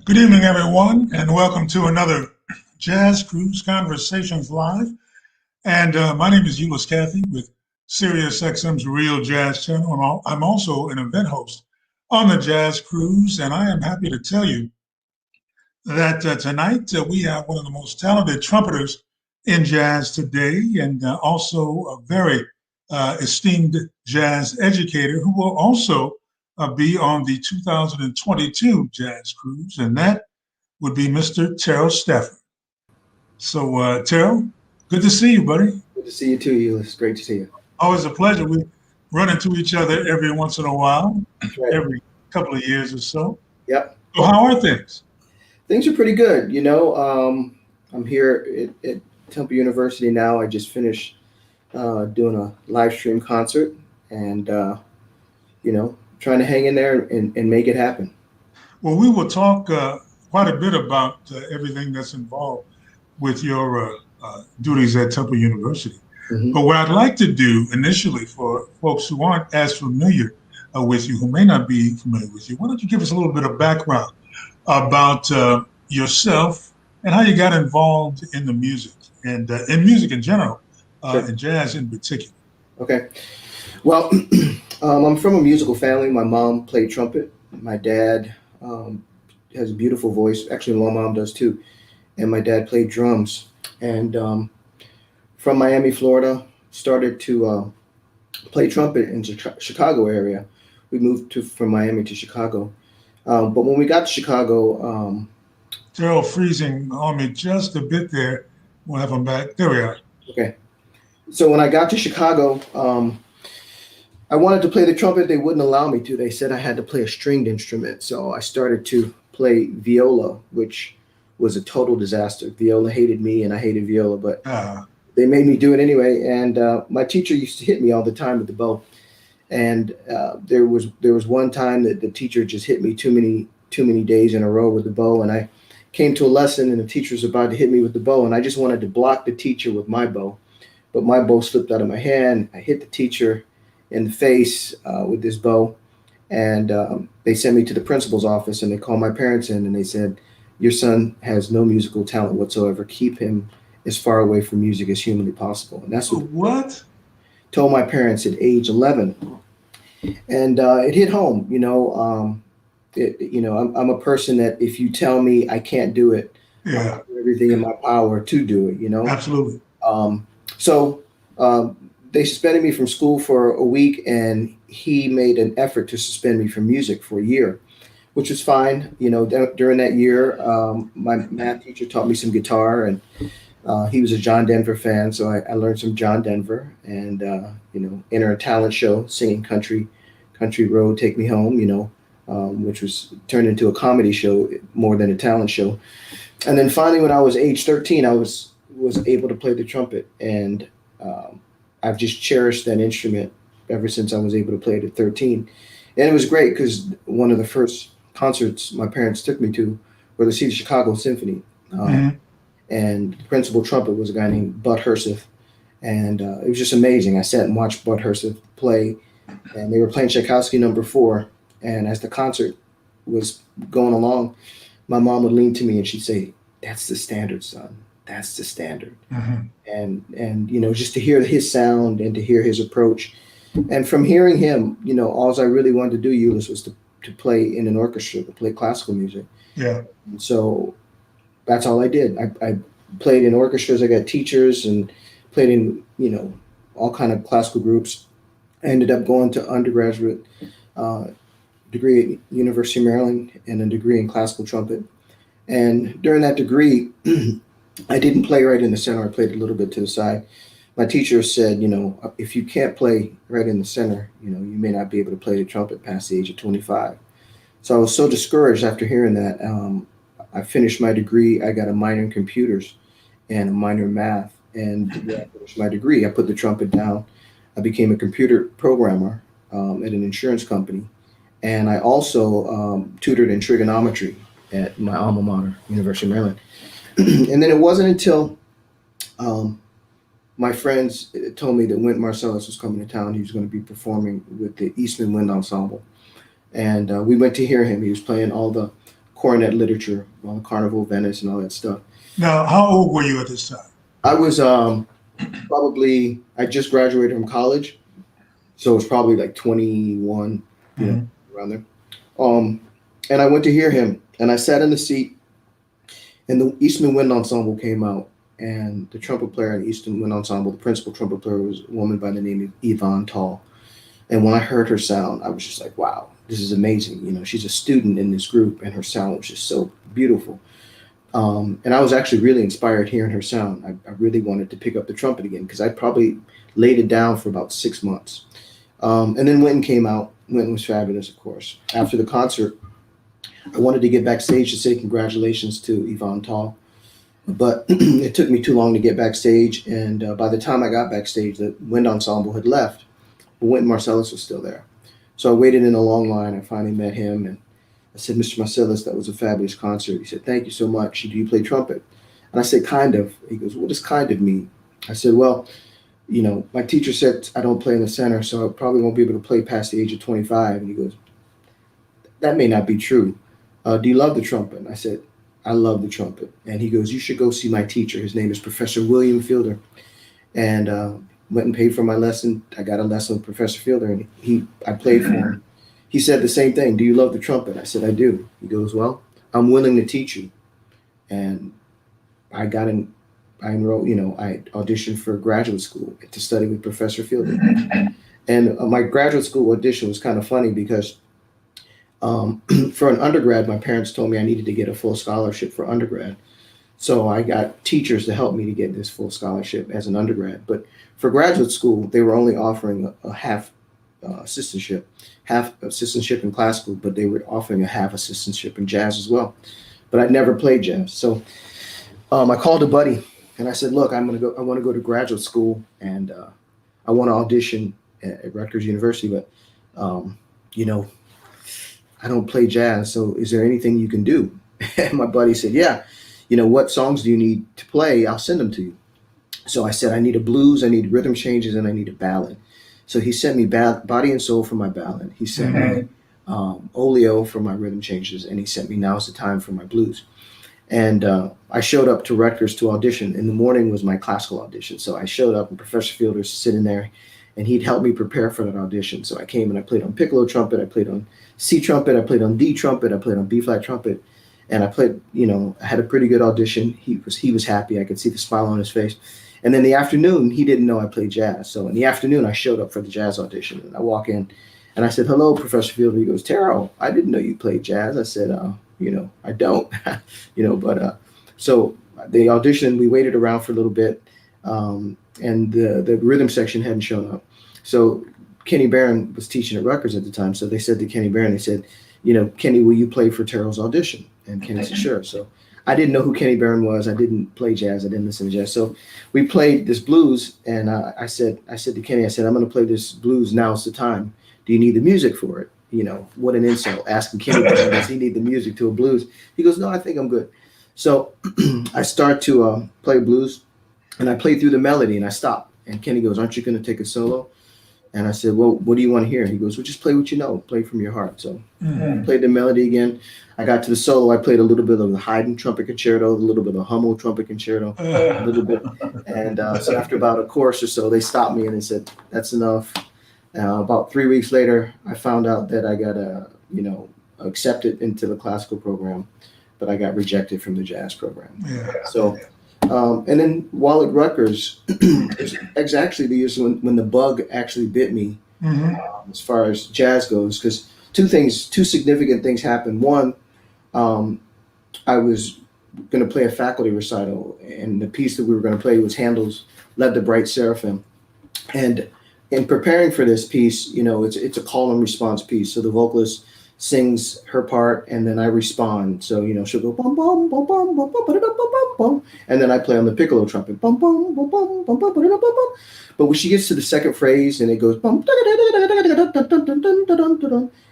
Good evening, everyone, and welcome to another Jazz Cruise Conversations Live. And my name is Eulis Cathey with SiriusXM's Real Jazz Channel. I'm also an event host on the Jazz Cruise, and I am happy to tell you that tonight we have one of the most talented trumpeters in jazz today, and also a very esteemed jazz educator who will also be on the 2022 Jazz Cruise, and that would be Mr. Terell Stafford. So, Terell, good to see you, buddy. Good to see you too, Eulis. Great to see you. Always a pleasure. We run into each other every once in a while, That's right. every couple of years or so. Yep. So, how are things? Things are pretty good. I'm here at Temple University now. I just finished doing a live stream concert and, trying to hang in there and make it happen. Well, we will talk quite a bit about everything that's involved with your duties at Temple University. Mm-hmm. But what I'd like to do initially for folks who aren't as familiar with you, who may not be familiar with you, why don't you give us a little bit of background about yourself and how you got involved in the music and in music in general, Sure. and jazz in particular. Okay. Well, I'm from a musical family. My mom played trumpet. My dad has a beautiful voice. Actually, my mom does too. And my dad played drums. And from Miami, Florida, started to play trumpet in the Chicago area. We moved from Miami to Chicago. But when we got to Chicago... Terell freezing on me just a bit there. We'll have him back. There we are. Okay. So when I got to Chicago, I wanted to play the trumpet. They wouldn't allow me to. They said I had to play a stringed instrument. So I started to play viola, which was a total disaster. Viola hated me and I hated viola, but they made me do it anyway. And my teacher used to hit me all the time with the bow. And there was one time that the teacher just hit me too many days in a row with the bow. And I came to a lesson and the teacher was about to hit me with the bow. And I just wanted to block the teacher with my bow. But my bow slipped out of my hand. I hit the teacher in the face with this bow. And they sent me to the principal's office and they called my parents in and they said, your son has no musical talent whatsoever. Keep him as far away from music as humanly possible. And that's what? Told my parents at age 11. And it hit home, I'm a person that if you tell me I can't do it, I'll do everything in my power to do it, Absolutely. So they suspended me from school for a week and he made an effort to suspend me from music for a year, which was fine. During that year, my math teacher taught me some guitar and he was a John Denver fan. So I learned some John Denver and, enter a talent show, singing Country Road, Take Me Home, which was turned into a comedy show more than a talent show. And then finally, when I was age 13, I was able to play the trumpet. And I've just cherished that instrument ever since I was able to play it at 13. And it was great because one of the first concerts my parents took me to were to see the Chicago Symphony. And the principal trumpet was a guy named Bud Herseth. And it was just amazing. I sat and watched Bud Herseth play, and they were playing Tchaikovsky No. 4. And as the concert was going along, my mom would lean to me and she'd say, "That's the standard, son. That's the standard." Mm-hmm. And just to hear his sound and to hear his approach. And from hearing him, all I really wanted to do, Eulis, was to play in an orchestra, to play classical music. Yeah. And so that's all I did. I played in orchestras. I got teachers and played in, all kind of classical groups. I ended up going to undergraduate degree at University of Maryland and a degree in classical trumpet. And during that degree, I didn't play right in the center. I played a little bit to the side. My teacher said, if you can't play right in the center, you may not be able to play the trumpet past the age of 25. So I was so discouraged after hearing that. I finished my degree. I got a minor in computers and a minor in math. And when I finished my degree, I put the trumpet down. I became a computer programmer at an insurance company. And I also tutored in trigonometry at my alma mater, University of Maryland. And then it wasn't until my friends told me that Wynton Marsalis was coming to town. He was going to be performing with the Eastman Wind Ensemble. And we went to hear him. He was playing all the cornet literature, on the Carnival of Venice and all that stuff. Now, how old were you at this time? I was probably, I just graduated from college, so it was probably like 21, around there. And I went to hear him, and I sat in the seat, and the Eastman Wind Ensemble came out, and the trumpet player in the Eastman Wind Ensemble, the principal trumpet player, was a woman by the name of Yvonne Tall. And when I heard her sound, I was just like, wow, this is amazing. She's a student in this group, and her sound was just so beautiful. And I was actually really inspired hearing her sound. I really wanted to pick up the trumpet again, because I probably laid it down for about 6 months. And then Wynton came out. Wynton was fabulous, of course. After the concert, I wanted to get backstage to say congratulations to Yvonne Tall, but it took me too long to get backstage. And by the time I got backstage, the wind ensemble had left, but Wynton Marsalis was still there. So I waited in a long line. I finally met him, and I said, Mr. Marsalis, that was a fabulous concert. He said, thank you so much. Do you play trumpet? And I said, kind of. He goes, what does kind of mean? I said, well, my teacher said I don't play in the center, so I probably won't be able to play past the age of 25. And he goes, that may not be true. Do you love the trumpet? And I said, I love the trumpet. And he goes, you should go see my teacher. His name is Professor William Fielder. And went and paid for my lesson. I got a lesson with Professor Fielder, and I played for him. He said the same thing. Do you love the trumpet? I said, I do. He goes, well, I'm willing to teach you. And I enrolled, I auditioned for graduate school to study with Professor Fielder. And my graduate school audition was kind of funny because for an undergrad, my parents told me I needed to get a full scholarship for undergrad. So I got teachers to help me to get this full scholarship as an undergrad. But for graduate school, they were only offering a half assistantship in classical, but they were offering a half assistantship in jazz as well. But I'd never played jazz. So I called a buddy and I said, look, I want to go to graduate school, and I want to audition at Rutgers University, but I don't play jazz. So is there anything you can do? And my buddy said, yeah, what songs do you need to play? I'll send them to you. So I said, I need a blues, I need rhythm changes, and I need a ballad. So he sent me Body and Soul for my ballad. He sent me Oleo for my rhythm changes, and he sent me Now's the Time for my blues. And I showed up to Rutgers to audition. In the morning was my classical audition. So I showed up, and Professor Fielder's sitting there, and he'd help me prepare for that audition. So I came and I played on piccolo trumpet, I played on C trumpet, I played on D trumpet, I played on B flat trumpet, and I played, I had a pretty good audition. He was happy. I could see the smile on his face. And then the afternoon, he didn't know I played jazz. So in the afternoon, I showed up for the jazz audition, and I walk in and I said, hello, Professor Fielder. He goes, Terell, I didn't know you played jazz. I said, I don't, so the audition, we waited around for a little bit. And the rhythm section hadn't shown up. So Kenny Barron was teaching at Rutgers at the time. So they said to Kenny Barron, they said, Kenny, will you play for Terell's audition? And Kenny said, sure. So I didn't know who Kenny Barron was. I didn't play jazz. I didn't listen to jazz. So we played this blues, and I said to Kenny, I said, I'm going to play this blues. Now's the time. Do you need the music for it? What an insult, asking Kenny Barron, does he need the music to a blues? He goes, no, I think I'm good. So I start to play blues, and I played through the melody, and I stopped. And Kenny goes, aren't you going to take a solo? And I said, well, what do you want to hear? He goes, well, just play what you know. Play from your heart. So I played the melody again. I got to the solo. I played a little bit of the Haydn trumpet concerto, a little bit of Hummel trumpet concerto, a little bit. And so after about a course or so, they stopped me and they said, that's enough. About 3 weeks later, I found out that I got accepted into the classical program, but I got rejected from the jazz program. Yeah. So, and then while at Rutgers, it's actually the years when the bug actually bit me, as far as jazz goes, because two significant things happened. One, I was going to play a faculty recital, and the piece that we were going to play was Handel's "Let the Bright Seraphim." And in preparing for this piece, it's a call and response piece. So the vocalist sings her part, and then I respond. So she'll go bum bum bum bum bum bum bum bum bum, and then I play on the piccolo trumpet bum bum bum bum bum bum bum bum. But when she gets to the second phrase and it goes bum,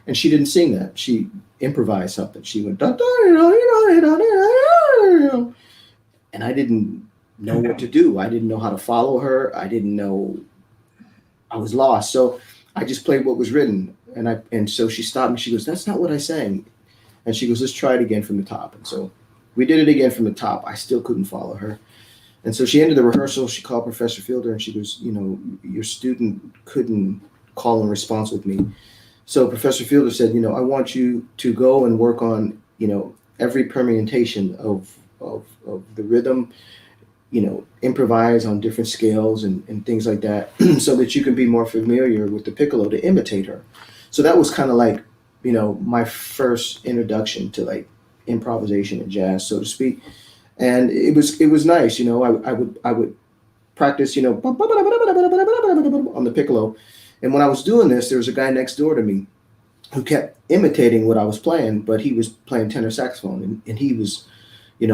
and she didn't sing that. She improvised something. She went and I didn't know what to do. I didn't know how to follow her. I didn't know. I was lost. So I just played what was written. And so she stopped me. She goes, that's not what I sang. And she goes, let's try it again from the top. And so we did it again from the top. I still couldn't follow her. And so she ended the rehearsal. She called Professor Fielder and she goes, your student couldn't call and response with me. So Professor Fielder said, I want you to go and work on, every permutation of the rhythm, improvise on different scales and things like that so that you can be more familiar with the piccolo to imitate her. So that was kind of like, my first introduction to like improvisation and jazz, so to speak. And it was nice. I would practice, on the piccolo. And when I was doing this, there was a guy next door to me who kept imitating what I was playing, but he was playing tenor saxophone and he was,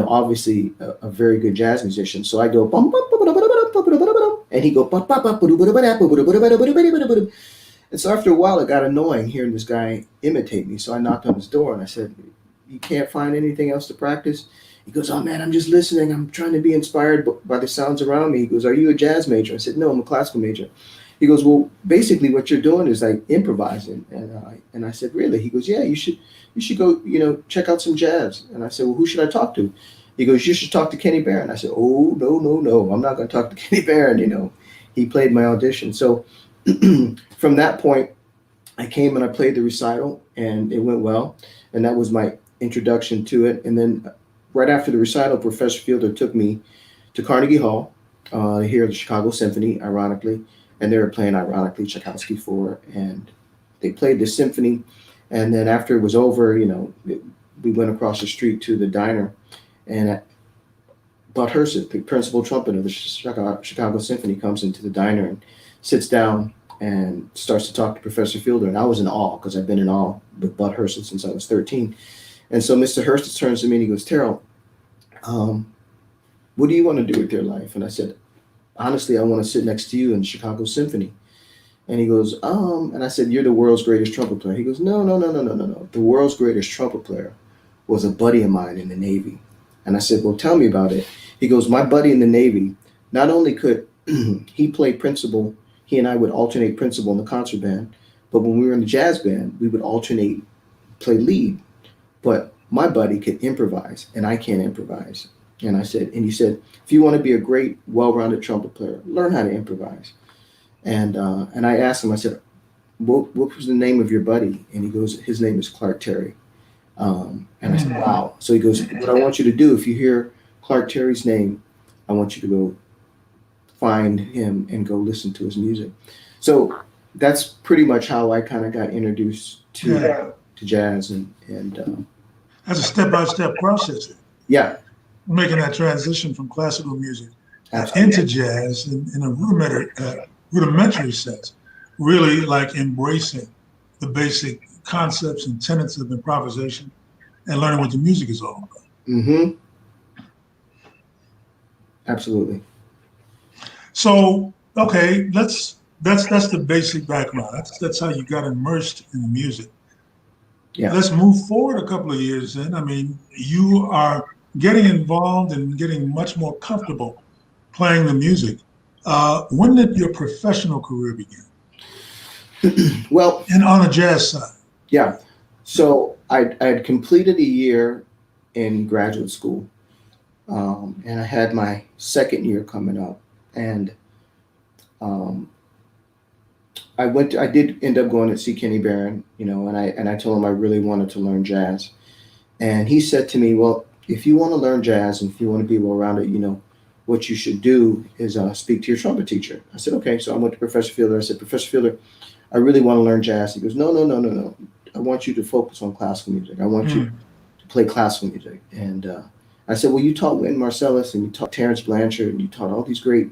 obviously a very good jazz musician. So I go, and he go, and so after a while, it got annoying hearing this guy imitate me. So I knocked on his door and I said, you can't find anything else to practice? He goes, oh man, I'm just listening. I'm trying to be inspired by the sounds around me. He goes, are you a jazz major? I said, no, I'm a classical major. He goes, well, basically what you're doing is like improvising. And I said, really? He goes, yeah, you should go, check out some jazz. And I said, well, who should I talk to? He goes, you should talk to Kenny Barron. I said, oh, no, I'm not going to talk to Kenny Barron. He played my audition. So from that point, I came and I played the recital and it went well. And that was my introduction to it. And then right after the recital, Professor Fielder took me to Carnegie Hall to hear the Chicago Symphony, ironically. And they were playing, ironically, Tchaikovsky 4. And they played the symphony. And then after it was over, we went across the street to the diner. And Bud Herseth, the principal trumpeter of the Chicago Symphony, comes into the diner and sits down and starts to talk to Professor Fielder. And I was in awe because I've been in awe with Bud Herseth since I was 13. And so Mr. Herseth turns to me and he goes, Terell, what do you want to do with your life? And I said, honestly, I want to sit next to you in Chicago Symphony. And he goes, and I said, you're the world's greatest trumpet player. He goes, no. The world's greatest trumpet player was a buddy of mine in the Navy. And I said, well, tell me about it. He goes, my buddy in the Navy, not only could he play principal, he and I would alternate principal in the concert band, but when we were in the jazz band, we would alternate play lead. But my buddy could improvise, and I can't improvise. And he said, if you want to be a great, well-rounded trumpet player, learn how to improvise. And I asked him, I said, what was the name of your buddy? And he goes, his name is Clark Terry. And I said, wow. So he goes, what I want you to do, if you hear Clark Terry's name, I want you to go find him and go listen to his music. So that's pretty much how I kind of got introduced to jazz and that's a step-by-step process. Yeah. Making that transition from classical music Absolutely. into jazz in a rudimentary sense, really like embracing the basic concepts and tenets of improvisation and learning what the music is all about. Mm-hmm. Absolutely. So, okay, that's the basic background. That's how you got immersed in the music. Yeah. Let's move forward a couple of years then. I mean, you are getting involved and getting much more comfortable playing the music. When did your professional career begin? Well, and on the jazz side. Yeah. So I'd completed a year in graduate school, and I had my second year coming up, and I did end up going to see Kenny Barron, and I told him I really wanted to learn jazz, and he said to me, well, if you want to learn jazz and if you want to be well-rounded, what you should do is speak to your trumpet teacher. I said, okay. So I went to Professor Fielder. I said, Professor Fielder, I really want to learn jazz. He goes, no. I want you to focus on classical music. I want you to play classical music. And I said, well, you taught Wynton Marsalis and you taught Terrence Blanchard and you taught all these great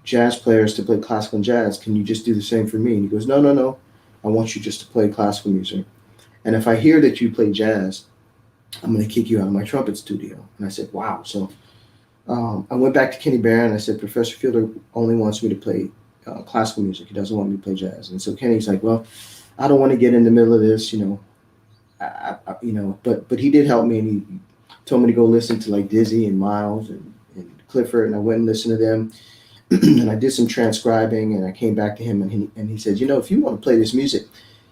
jazz players to play classical and jazz. Can you just do the same for me? And he goes, no. I want you just to play classical music. And if I hear that you play jazz, I'm going to kick you out of my trumpet studio. And I said, wow. So I went back to Kenny Barron. I said, Professor Fielder only wants me to play classical music. He doesn't want me to play jazz. And so Kenny's like, well, I don't want to get in the middle of this, but he did help me, and he told me to go listen to like Dizzy and Miles and Clifford, and I went and listened to them, and I did some transcribing, and I came back to him, and he said, if you want to play this music,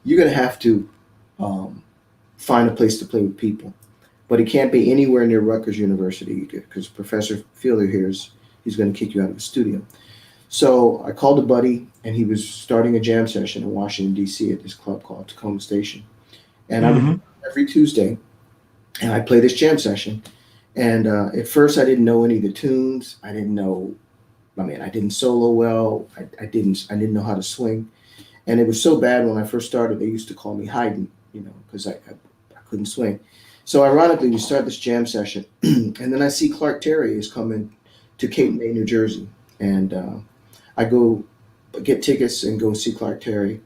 you're going to have to find a place to play with people. But it can't be anywhere near Rutgers University because Professor Fielder here he's going to kick you out of the studio. So I called a buddy, and he was starting a jam session in Washington, D.C. at this club called Tacoma Station. And I would Mm-hmm. every Tuesday, and I play this jam session. And at first, I didn't know any of the tunes. I didn't know. I mean, I didn't solo well. I didn't know how to swing. And it was so bad when I first started. They used to call me Haydn, because I couldn't swing. So ironically, we start this jam session, and then I see Clark Terry is coming to Cape May, New Jersey, and I go get tickets and go see Clark Terry.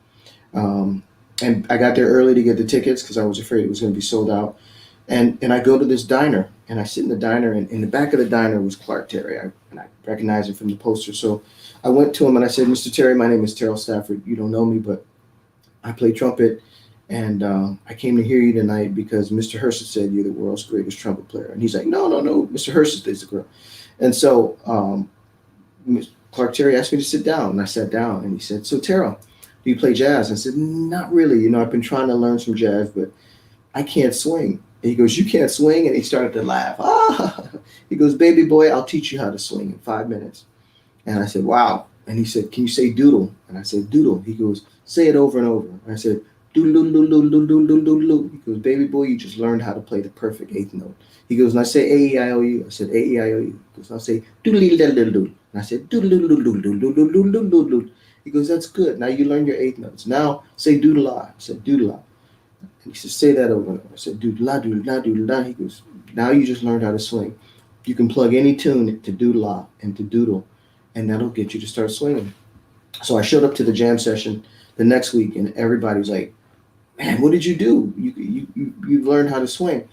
And I got there early to get the tickets because I was afraid it was going to be sold out. And I go to this diner, and I sit in the diner, and in the back of the diner was Clark Terry. And I recognized him from the poster. So I went to him and I said, "Mr. Terry, my name is Terell Stafford. You don't know me, but I play trumpet, and I came to hear you tonight because Mr. Hurst said you're the world's greatest trumpet player." And he's like, "No, no, no, Mr. Hurst is the girl." And so Clark Terry asked me to sit down, and I sat down, and he said, "So Terell, do you play jazz?" I said, "Not really. I've been trying to learn some jazz, but I can't swing." And he goes, "You can't swing?" And he started to laugh. Ah! He goes, "Baby boy, I'll teach you how to swing in 5 minutes." And I said, "Wow." And he said, "Can you say doodle?" And I said, "Doodle." He goes, "Say it over and over." And I said, "Doodle, doodle, doodle, doodle, doodle, doodle, doodle." He goes, "Baby boy, you just learned how to play the perfect eighth note." He goes, "And I say A-E-I-O-U." I said, A-E-I-O-U. He goes, "I'll say doodle, doodle, doodle, doodle." And I said, doodle, doodle, doodle, doodle, doodle, doodle, doodle, doodle, doodle. He goes, "That's good. Now you learn your eighth notes. Now say doodle-ah." I said, "Doodle-ah." And he said, "Say that over and over." I said, "Doodle-ah, doodle-ah, doodle-ah." He goes, "Now you just learned how to swing. You can plug any tune to doodle-ah and to doodle, and that'll get you to start swinging." So I showed up to the jam session the next week, and everybody was like, "Man, what did you do? You learned how to swing."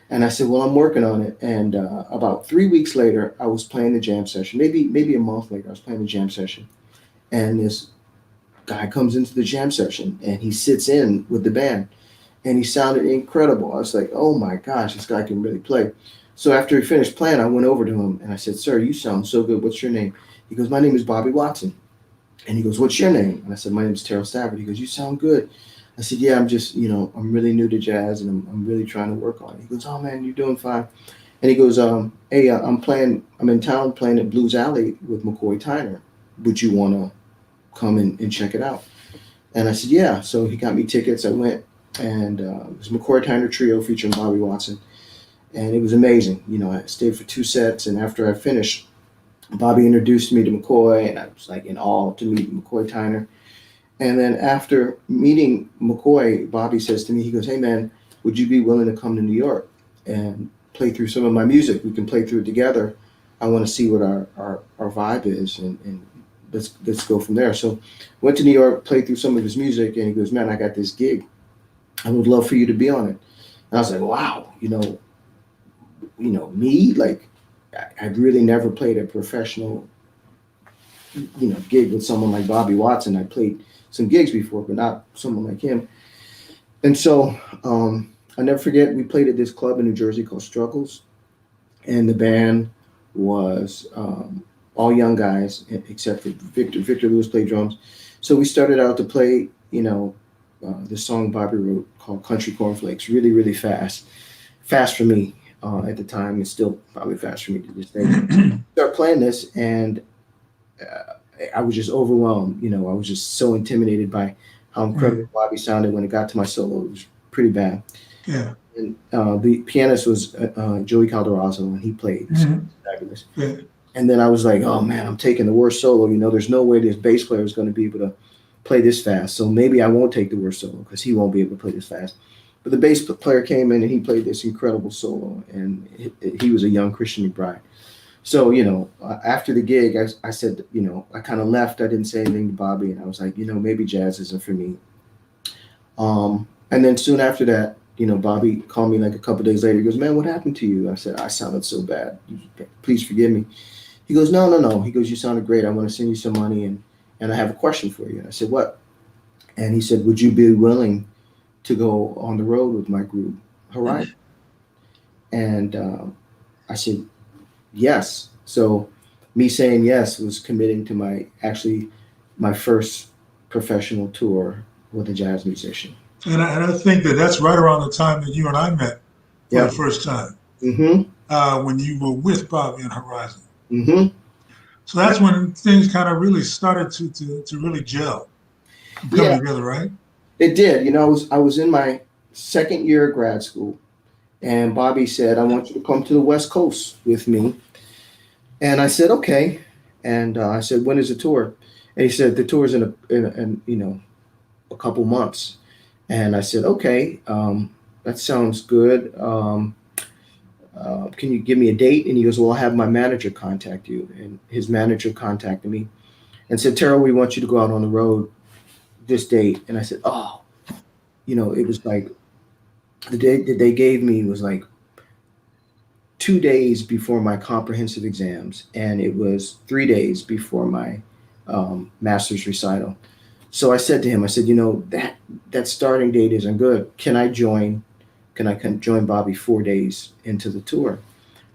And I said, "Well, I'm working on it." And about 3 weeks later, I was playing the jam session. Maybe a month later, I was playing the jam session, and this guy comes into the jam session, and he sits in with the band, and he sounded incredible. I was like, "Oh my gosh, this guy can really play." So after he finished playing, I went over to him and I said, "Sir, you sound so good. What's your name?" He goes, "My name is Bobby Watson." And he goes, "What's your name?" And I said, "My name is Terell Stafford." He goes, "You sound good." I said, "Yeah, I'm just, I'm really new to jazz, and I'm really trying to work on it." He goes, "Oh man, you're doing fine." And he goes, "Hey, I'm in town playing at Blues Alley with McCoy Tyner. Would you want to come and check it out?" And I said, "Yeah." So he got me tickets. I went, and it was McCoy Tyner Trio featuring Bobby Watson. And it was amazing. I stayed for 2 sets, and after I finished, Bobby introduced me to McCoy, and I was like in awe to meet McCoy Tyner. And then after meeting McCoy, Bobby says to me, he goes, "Hey man, would you be willing to come to New York and play through some of my music? We can play through it together. I want to see what our vibe is, and let's go from there." So went to New York, played through some of his music, and he goes, "Man, I got this gig. I would love for you to be on it." And I was like, "Wow, me, like I'd really never played a professional, gig with someone like Bobby Watson. I played some gigs before, but not someone like him." And so I never forget, we played at this club in New Jersey called Struggles, and the band was all young guys except for Victor. Victor Lewis played drums. So we started out to play, the song Bobby wrote called Country Cornflakes, really, really fast. Fast for me at the time. It's still probably fast for me to this day. Start playing this, and I was just overwhelmed. I was just so intimidated by how incredible Bobby sounded when it got to my solo. It was pretty bad. Yeah. And the pianist was Joey Calderazzo, and he played. So it was fabulous. Yeah. And then I was like, "Oh man, I'm taking the worst solo. There's no way this bass player is going to be able to play this fast. So maybe I won't take the worst solo because he won't be able to play this fast." But the bass player came in and he played this incredible solo, and he was a young Christian McBride. So, after the gig, I said, I kind of left. I didn't say anything to Bobby, and I was like, maybe jazz isn't for me. And then soon after that, Bobby called me like a couple of days later. He goes, "Man, what happened to you?" I said, "I sounded so bad. Please forgive me." He goes, "No, no, no." He goes, "You sounded great. I want to send you some money, and I have a question for you." And I said, "What?" And he said, "Would you be willing to go on the road with my group, Horizon?" And I said, "Yes." So me saying yes was committing to my first professional tour with a jazz musician. I think that that's right around the time that you and I met for the Yep. first time, Mm-hmm. when you were with Bobby and Horizon. Mm-hmm. So that's when things kind of really started to really gel and come Yeah, together, right? it did. I was in my second year of grad school, and Bobby said, "I want you to come to the West Coast with me." And I said, "Okay." And I said, "When is the tour?" And he said, "The tour's in a couple months." And I said, "Okay, that sounds good. Can you give me a date?" And he goes, "Well, I'll have my manager contact you." And his manager contacted me and said, "Terrell, we want you to go out on the road this date." And I said, "Oh, it was like the date that they gave me was like 2 days before my comprehensive exams, and it was 3 days before my master's recital." So I said to him, I said, that starting date isn't good. Can I join? Can I join Bobby 4 days into the tour?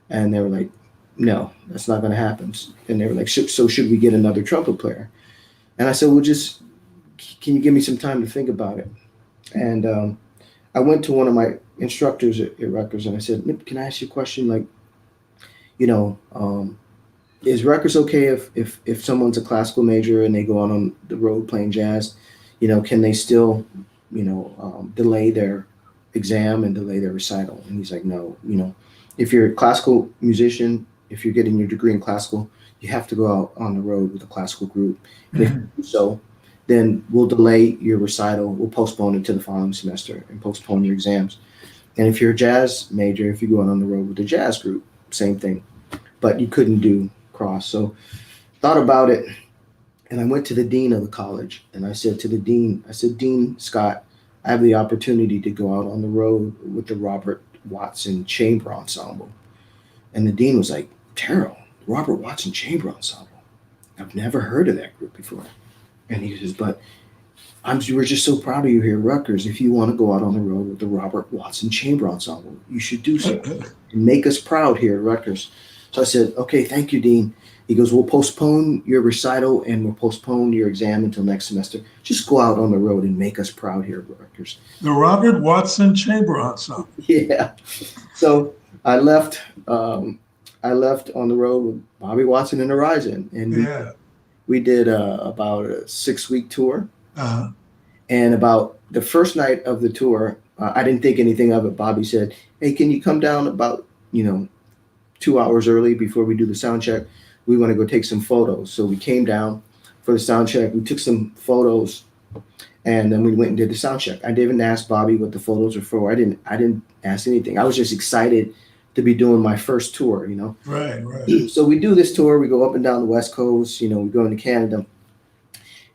And they were like, "No, that's not going to happen." And they were like, "So should we get another trumpet player?" And I said, "Well, just can you give me some time to think about it?" And I went to one of my instructors at Rutgers and I said, "Can I ask you a question? Like, you know, is Rutgers okay if someone's a classical major and they go out on the road playing jazz? Can they still, delay their exam and delay their recital?" And he's like, "No, if you're a classical musician, if you're getting your degree in classical, you have to go out on the road with a classical group. And if you Mhm. do so, then we'll delay your recital, we'll postpone it to the following semester and postpone your exams. And if you're a jazz major, if you go out on the road with a jazz group, same thing. But you couldn't do cross." So thought about it, and I went to the dean of the college and I said to the dean, I said, "Dean Scott, I have the opportunity to go out on the road with the Robert Watson Chamber Ensemble." And the dean was like, "Terrell, Robert Watson Chamber Ensemble? I've never heard of that group before." And he says, "But we're just so proud of you here at Rutgers. If you want to go out on the road with the Robert Watson Chamber Ensemble, you should do so and make us proud here at Rutgers." So I said, "Okay, thank you, Dean." He goes, "We'll postpone your recital and we'll postpone your exam until next semester. Just go out on the road and make us proud here at Rutgers." The Robert Watson Chamber Ensemble. Yeah. So I left. I left on the road with Bobby Watson and Horizon, and Yeah. we did about a 6 week tour. Uh, And about the first night of the tour, I didn't think anything of it. Bobby said, "Hey, can you come down about 2 hours early before we do the sound check? We want to go take some photos." So we came down for the sound check. We took some photos, and then we went and did the sound check. I didn't ask Bobby what the photos were for. I didn't ask anything. I was just excited to be doing my first tour. right, right. So we do this tour. We go up and down the West Coast. We go into Canada,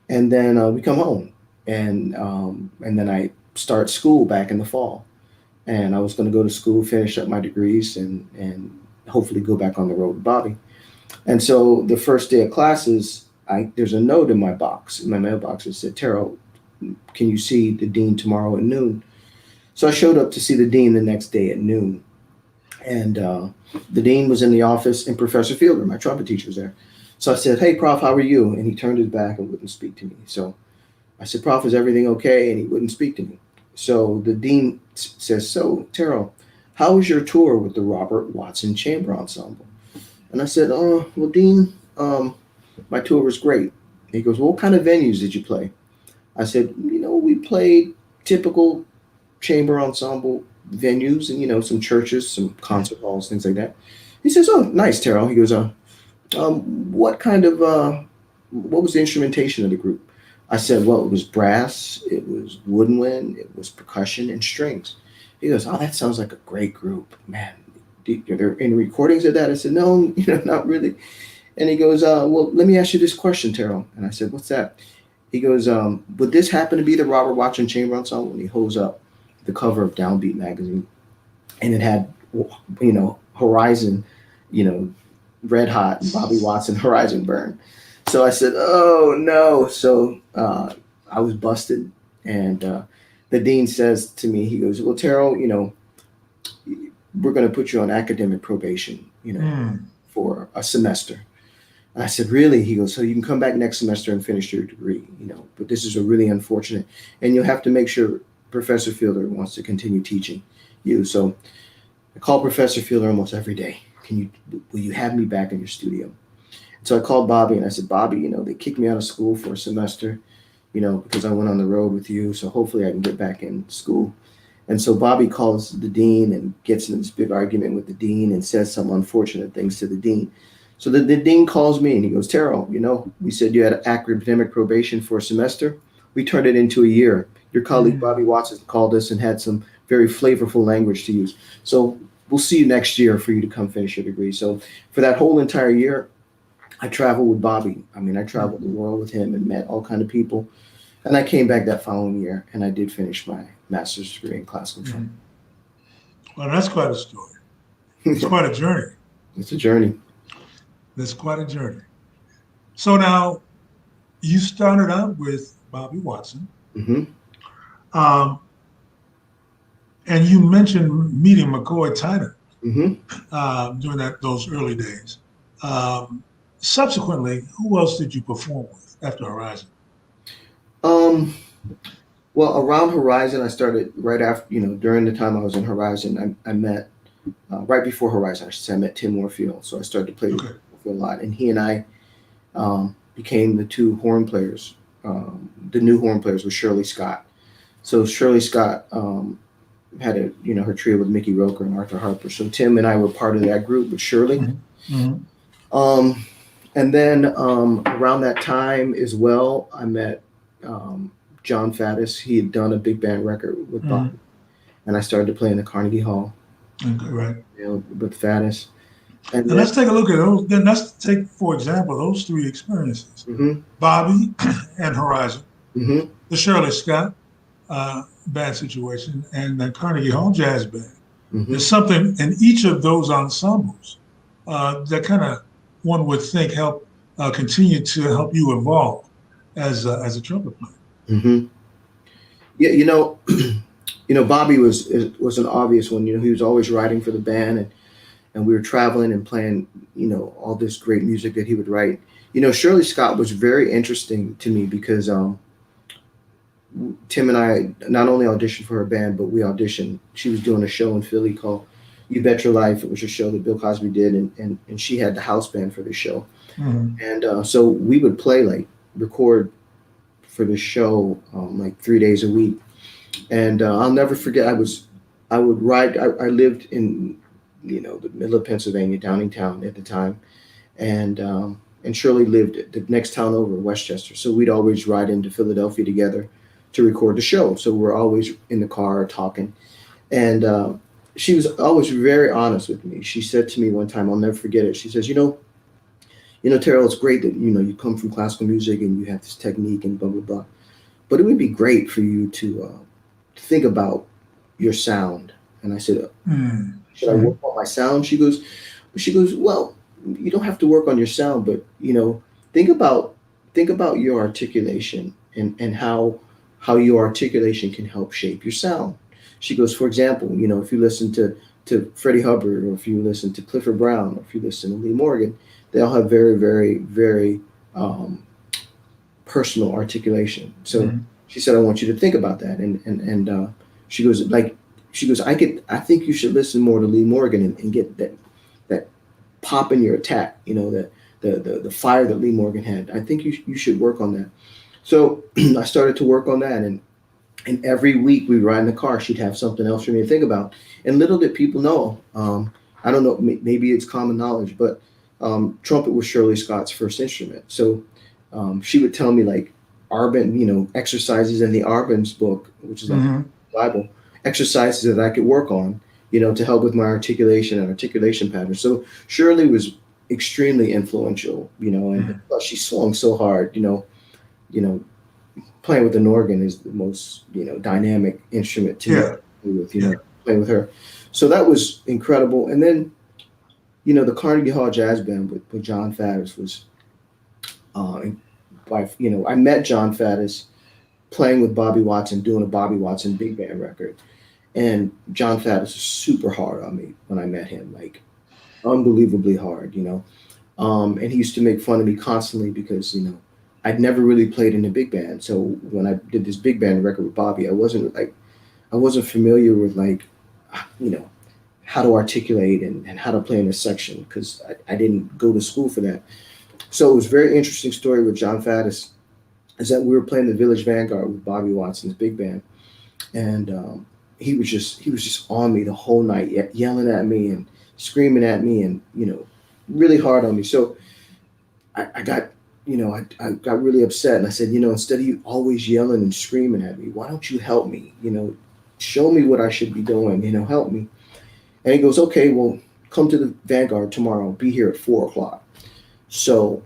and then we come home, and then I start school back in the fall. And I was going to go to school, finish up my degrees, and hopefully go back on the road with Bobby. And so the first day of classes, there's a note in my box, in my mailbox, that said, "Terrell, can you see the dean tomorrow at noon?" So I showed up to see the dean the next day at noon, and the dean was in the office, and Professor Fielder, my trumpet teacher, was there. So I said, "Hey, Prof, how are you?" And he turned his back and wouldn't speak to me. So I said, "Prof, is everything okay?" And he wouldn't speak to me. So the dean says, "So, Terrell, how was your tour with the Robert Watson Chamber Ensemble?" And I said, "Oh, well, Dean, my tour was great." He goes, "Well, what kind of venues did you play?" I said, "We played typical chamber ensemble venues and, some churches, some concert halls, things like that." He says, "Oh, nice, Terrell." He goes, what kind of, what was the instrumentation of the group?" I said, "Well, it was brass, it was woodwind, it was percussion and strings." He goes, "Oh, that sounds like a great group, man. Are there any recordings of that?" I said, "No, not really." And he goes, "Well, let me ask you this question, Terrell." And I said, "What's that?" He goes, "Would this happen to be the Robert Watson Chamber Ensemble?" And he holds up the cover of Downbeat magazine, and it had, Horizon, you know, Red Hot, and Bobby Watson, Horizon Burn. So I said, "Oh no!" So I was busted, and the dean says to me, he goes, "Well, Terrell, we're going to put you on academic probation, Mm. for a semester." And I said, "Really?" He goes, "So you can come back next semester and finish your degree, but this is a really unfortunate, and you'll have to make sure Professor Fielder wants to continue teaching you. So I call Professor Fielder almost every day. Will you have me back in your studio? So I called Bobby and I said, Bobby, they kicked me out of school for a semester, because I went on the road with you. So hopefully I can get back in school. And so Bobby calls the dean and gets in this big argument with the dean and says some unfortunate things to the dean. So the dean calls me and he goes, Terell, we said you had academic probation for a semester. We turned it into a year. Your colleague Bobby Watson called us and had some very flavorful language to use. So we'll see you next year for you to come finish your degree. So for that whole entire year, I traveled with Bobby. I traveled the world with him and met all kinds of people. And I came back that following year and I did finish my master's degree in classical trumpet. Well, that's quite a story. It's quite a journey. It's a journey. That's quite a journey. So now you started out with Bobby Watson. And you mentioned meeting McCoy Tyner during those early days. Subsequently, who else did you perform with after Horizon? Well, around Horizon, I started right after, during the time I was in Horizon, I met, right before Horizon, I should say, I met Tim Warfield. So I started to play with Warfield a lot. And he and I became the two horn players. The new horn players were Shirley Scott. So Shirley Scott had her trio with Mickey Roker and Arthur Harper. So Tim and I were part of that group with Shirley. And then around that time as well, I met John Faddis. He had done a big band record with Bob, and I started to play in the Carnegie Hall. Okay, right. With Faddis. And let's take a look at those. Then let's take, for example, those three experiences: Bobby and Horizon, the Shirley Scott band situation, and the Carnegie Hall Jazz Band. There's something in each of those ensembles that kind of, one would think, help continue to help you evolve as a trumpet player. Yeah, Bobby was an obvious one. He was always writing for the band, and we were traveling and playing, all this great music that he would write. Shirley Scott was very interesting to me because Tim and I not only auditioned for her band, but we auditioned. She was doing a show in Philly called You Bet Your Life. It was a show that Bill Cosby did, and she had the house band for the show. And so we would record for the show 3 days a week. And I'll never forget, I lived in, the middle of Pennsylvania, Downingtown at the time. And Shirley lived the next town over, Westchester. So we'd always ride into Philadelphia together to record the show. So we're always in the car talking. And she was always very honest with me. She said to me one time, I'll never forget it. She says, Terell, it's great that, you come from classical music and you have this technique and blah, blah, blah. But it would be great for you to think about your sound. And I said, should I work on my sound? She goes, well, you don't have to work on your sound, but, think about your articulation and how your articulation can help shape your sound. She goes, for example, if you listen to Freddie Hubbard, or if you listen to Clifford Brown, or if you listen to Lee Morgan, they all have very, very, very personal articulation. So she said, I want you to think about that. And she goes, I think you should listen more to Lee Morgan and get that pop in your attack, the fire that Lee Morgan had. I think you should work on that. So I started to work on that, and every week we'd ride in the car, she'd have something else for me to think about. And little did people know, I don't know, maybe it's common knowledge, but trumpet was Shirley Scott's first instrument. So she would tell me Arbin, exercises in the Arbin's book, which is the Bible, exercises that I could work on, to help with my articulation and articulation patterns. So Shirley was extremely influential, and she swung so hard, playing with an organ is the most, dynamic instrument to play with, playing with her. So that was incredible. And then, the Carnegie Hall Jazz Band with John Faddis was, I met John Faddis playing with Bobby Watson, doing a Bobby Watson big band record. And John Faddis was super hard on me when I met him, unbelievably hard, and he used to make fun of me constantly because, I'd never really played in a big band. So when I did this big band record with Bobby, I wasn't I wasn't familiar with like, you know, how to articulate and how to play in a section because I didn't go to school for that. So it was a very interesting story with John Faddis is that we were playing the Village Vanguard with Bobby Watson's big band, and he was just on me the whole night, yelling at me and screaming at me, and really hard on me. So I got I got really upset, and I said, instead of you always yelling and screaming at me, why don't you help me? Show me what I should be doing. Help me. And he goes, okay, well, come to the Vanguard tomorrow. Be here at 4 o'clock. So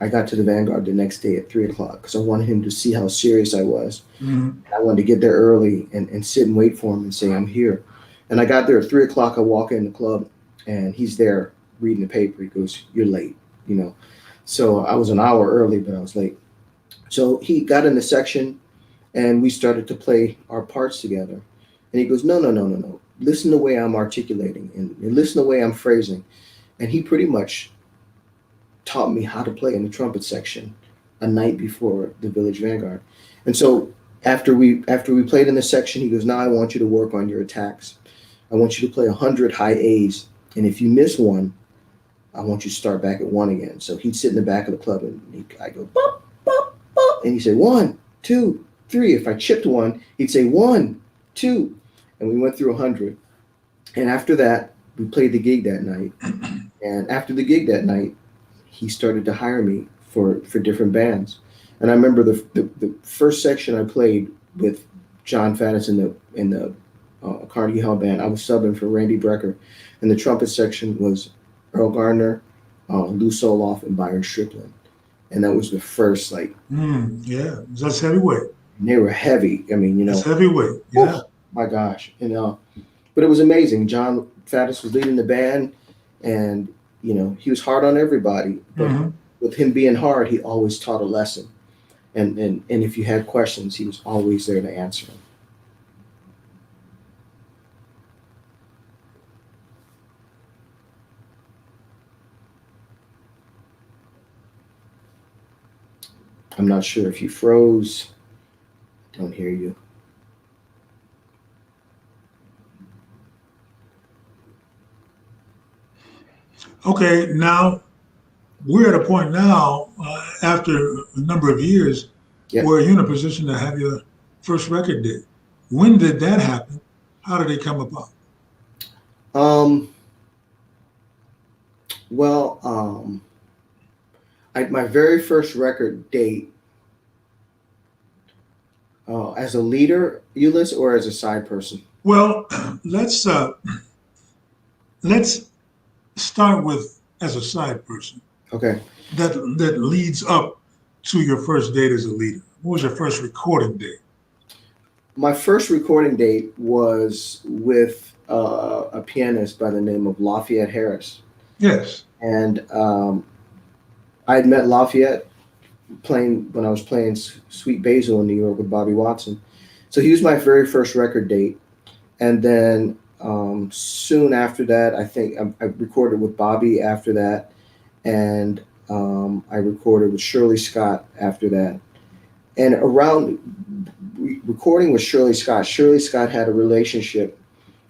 I got to the Vanguard the next day at 3 o'clock because I wanted him to see how serious I was. Mhm. I wanted to get there early and sit and wait for him and say, I'm here. And I got there at 3 o'clock. I walk in the club and he's there reading the paper. He goes, you're late. So I was an hour early, but I was late. So he got in the section and we started to play our parts together. And he goes, no, no, no, no, no. Listen to the way I'm articulating and listen to the way I'm phrasing. And he pretty much taught me how to play in the trumpet section a night before the Village Vanguard. And so after we played in the section, he goes, now I want you to work on your attacks. I want you to play 100 high A's. And if you miss one, I want you to start back at one again. So he'd sit in the back of the club and I go, bop, bop, bop. And he'd say, 1, 2, 3. If I chipped one, he'd say 1, 2. And we went through 100. And after that, we played the gig that night. And after the gig that night, he started to hire me for different bands. And I remember the first section I played with John Faddis in the Carnegie Hall band. I was subbing for Randy Brecker, and the trumpet section was Earl Gardner, Lou Soloff, and Byron Strickland. And that was the first Yeah, that's heavyweight. And they were heavy. I mean, That's heavyweight. Yeah. oh my gosh, but it was amazing. John Faddis was leading the band, and he was hard on everybody, but Mhm. with him being hard, he always taught a lesson. And if you had questions, he was always there to answer them. I'm not sure if you froze. Don't hear you. Okay, now we're at a point now, after a number of years, Yeah. where you're in a position to have your first record deal. When did that happen? How did it come about? Um, well, my very first record date, as a leader, Eulis, or as a side person? Well, let's let's start with as a side person. Okay. That leads up to your first date as a leader. What was your first recording date? My first recording date was with a pianist by the name of Lafayette Harris. Yes. And I'd met Lafayette when I was playing Sweet Basil in New York with Bobby Watson. So he was my very first record date. And then soon after that, I think I recorded with Bobby after that. And I recorded with Shirley Scott after that. And around recording with Shirley Scott had a relationship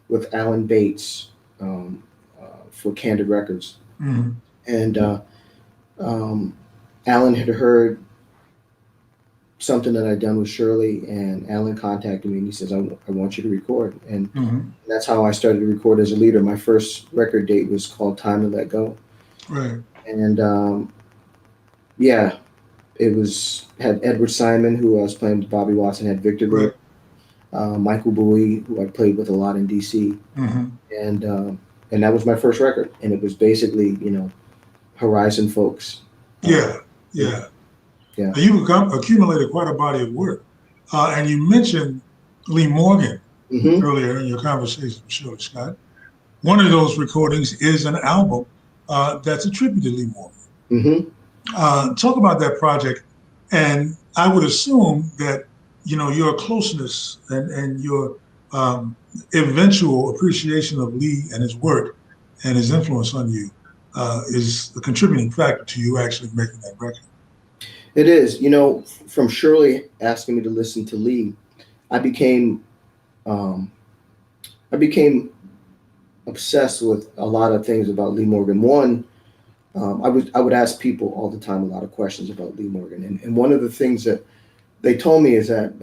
with Alan Bates for Candid Records. Mm-hmm. And Alan had heard something that I'd done with Shirley, and Alan contacted me and he says, I want you to record. And Mm-hmm. that's how I started to record as a leader. My first record date was called Time to Let Go. Right. And it had Edward Simon, who I was playing with Bobby Watson, had Victor Lee, Right. Michael Bowie, who I played with a lot in DC. Mm-hmm. And that was my first record. And it was basically, Horizon folks. Yeah. Yeah. Yeah. You've accumulated quite a body of work. And you mentioned Lee Morgan Mm-hmm. earlier in your conversation with Shirley Scott. One of those recordings is an album that's a tribute to Lee Morgan. Mm-hmm. Talk about that project. And I would assume that, your closeness and your eventual appreciation of Lee and his work and his influence on you is a contributing factor to you actually making that record. It is. From Shirley asking me to listen to Lee, I became um, I became obsessed with a lot of things about Lee Morgan. One, I would ask people all the time a lot of questions about Lee Morgan, and one of the things that they told me is that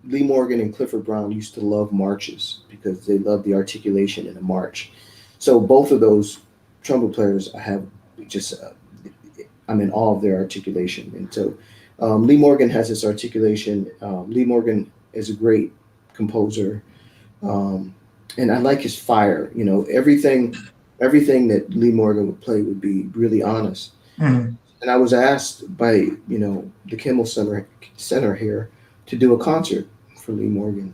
Lee Morgan and Clifford Brown used to love marches because they loved the articulation in a march. So both of those trumpet players, I have just I'm in awe of their articulation, and so Lee Morgan has this articulation. Lee Morgan is a great composer. And I like his fire. You know, everything that Lee Morgan would play would be really honest. Mhm. And I was asked by the Kimmel Center here to do a concert for Lee Morgan,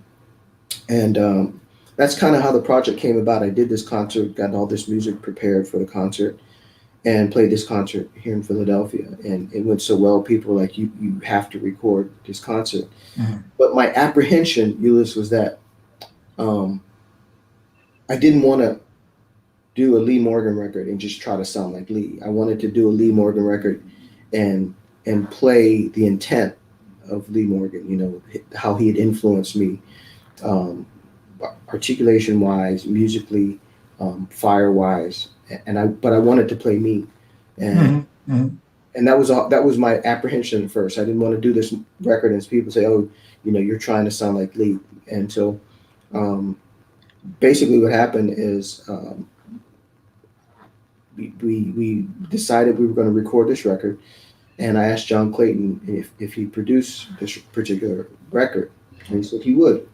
and that's kind of how the project came about. I did this concert, got all this music prepared for the concert, and played this concert here in Philadelphia, and it went so well. People were like, "You have to record this concert." Mhm. But my apprehension, Eulis, was that um, I didn't want to do a Lee Morgan record and just try to sound like Lee. I wanted to do a Lee Morgan record and play the intent of Lee Morgan. You know how he had influenced me, um, articulation wise, musically, fire wise, and but I wanted to play me, and Mhm. Mhm. that was my apprehension at first. I didn't want to do this record and people say, "Oh, you're trying to sound like Lee," and so. Um, Basically, what happened is we decided we were going to record this record, and I asked John Clayton if he produced this particular record, and he said he would.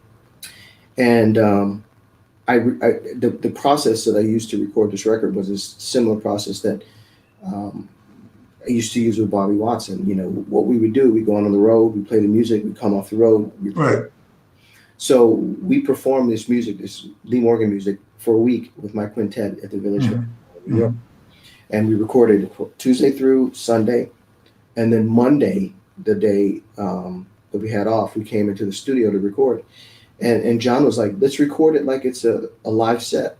And the process that I used to record this record was a similar process that um, I used to use with Bobby Watson. You know, what we would do, we go on the road, we play the music, we come off the road, we record. Right. So we performed this music, this Lee Morgan music, for a week with my quintet at the Village Mhm. in New York, Mhm. and we recorded Tuesday through Sunday, and then Monday, the day that we had off, we came into the studio to record. And John was like, let's record it like it's a live set.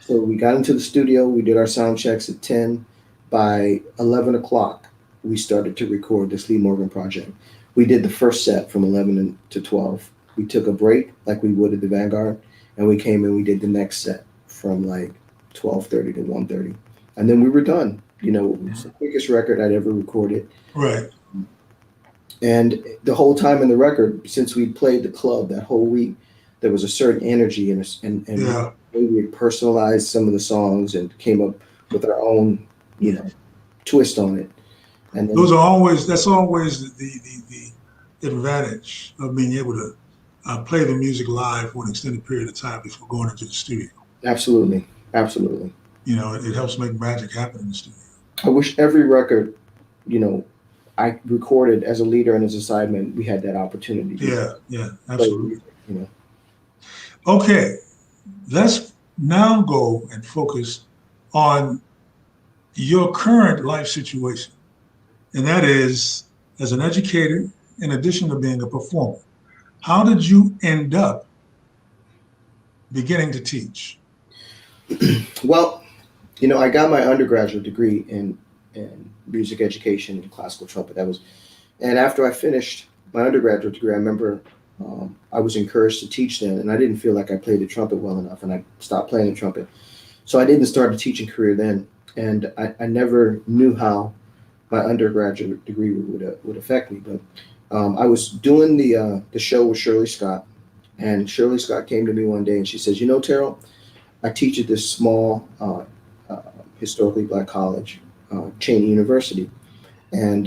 So we got into the studio, we did our sound checks at 10. By 11 o'clock, we started to record this Lee Morgan project. We did the first set from 11 to 12. We took a break like we would at the Vanguard, and we came in, we did the next set from like 12:30 to 1:30. And then we were done. You know, it was the quickest record I'd ever recorded. Right. And the whole time in the record, since we played the club that whole week, there was a certain energy and Yeah. we had personalized some of the songs and came up with our own, you know, twist on it. And then That's always the advantage of being able to play the music live for an extended period of time before going into the studio. absolutely, absolutely. It helps make magic happen in the studio. I wish every record, you know, I recorded as a leader and as a sideman, we had that opportunity to Yeah, yeah, play absolutely. music, you know. Okay, let's now go and focus on your current life situation. And that is, as an educator, in addition to being a performer, how did you end up beginning to teach? Well, I got my undergraduate degree in music education and classical trumpet. And after I finished my undergraduate degree, I remember I was encouraged to teach then, and I didn't feel like I played the trumpet well enough, and I stopped playing the trumpet. So I didn't start a teaching career then, and I never knew how my undergraduate degree would affect me. But I was doing the show with Shirley Scott, and Shirley Scott came to me one day and she says, Terrell, I teach at this small uh, historically black college, Cheney University, and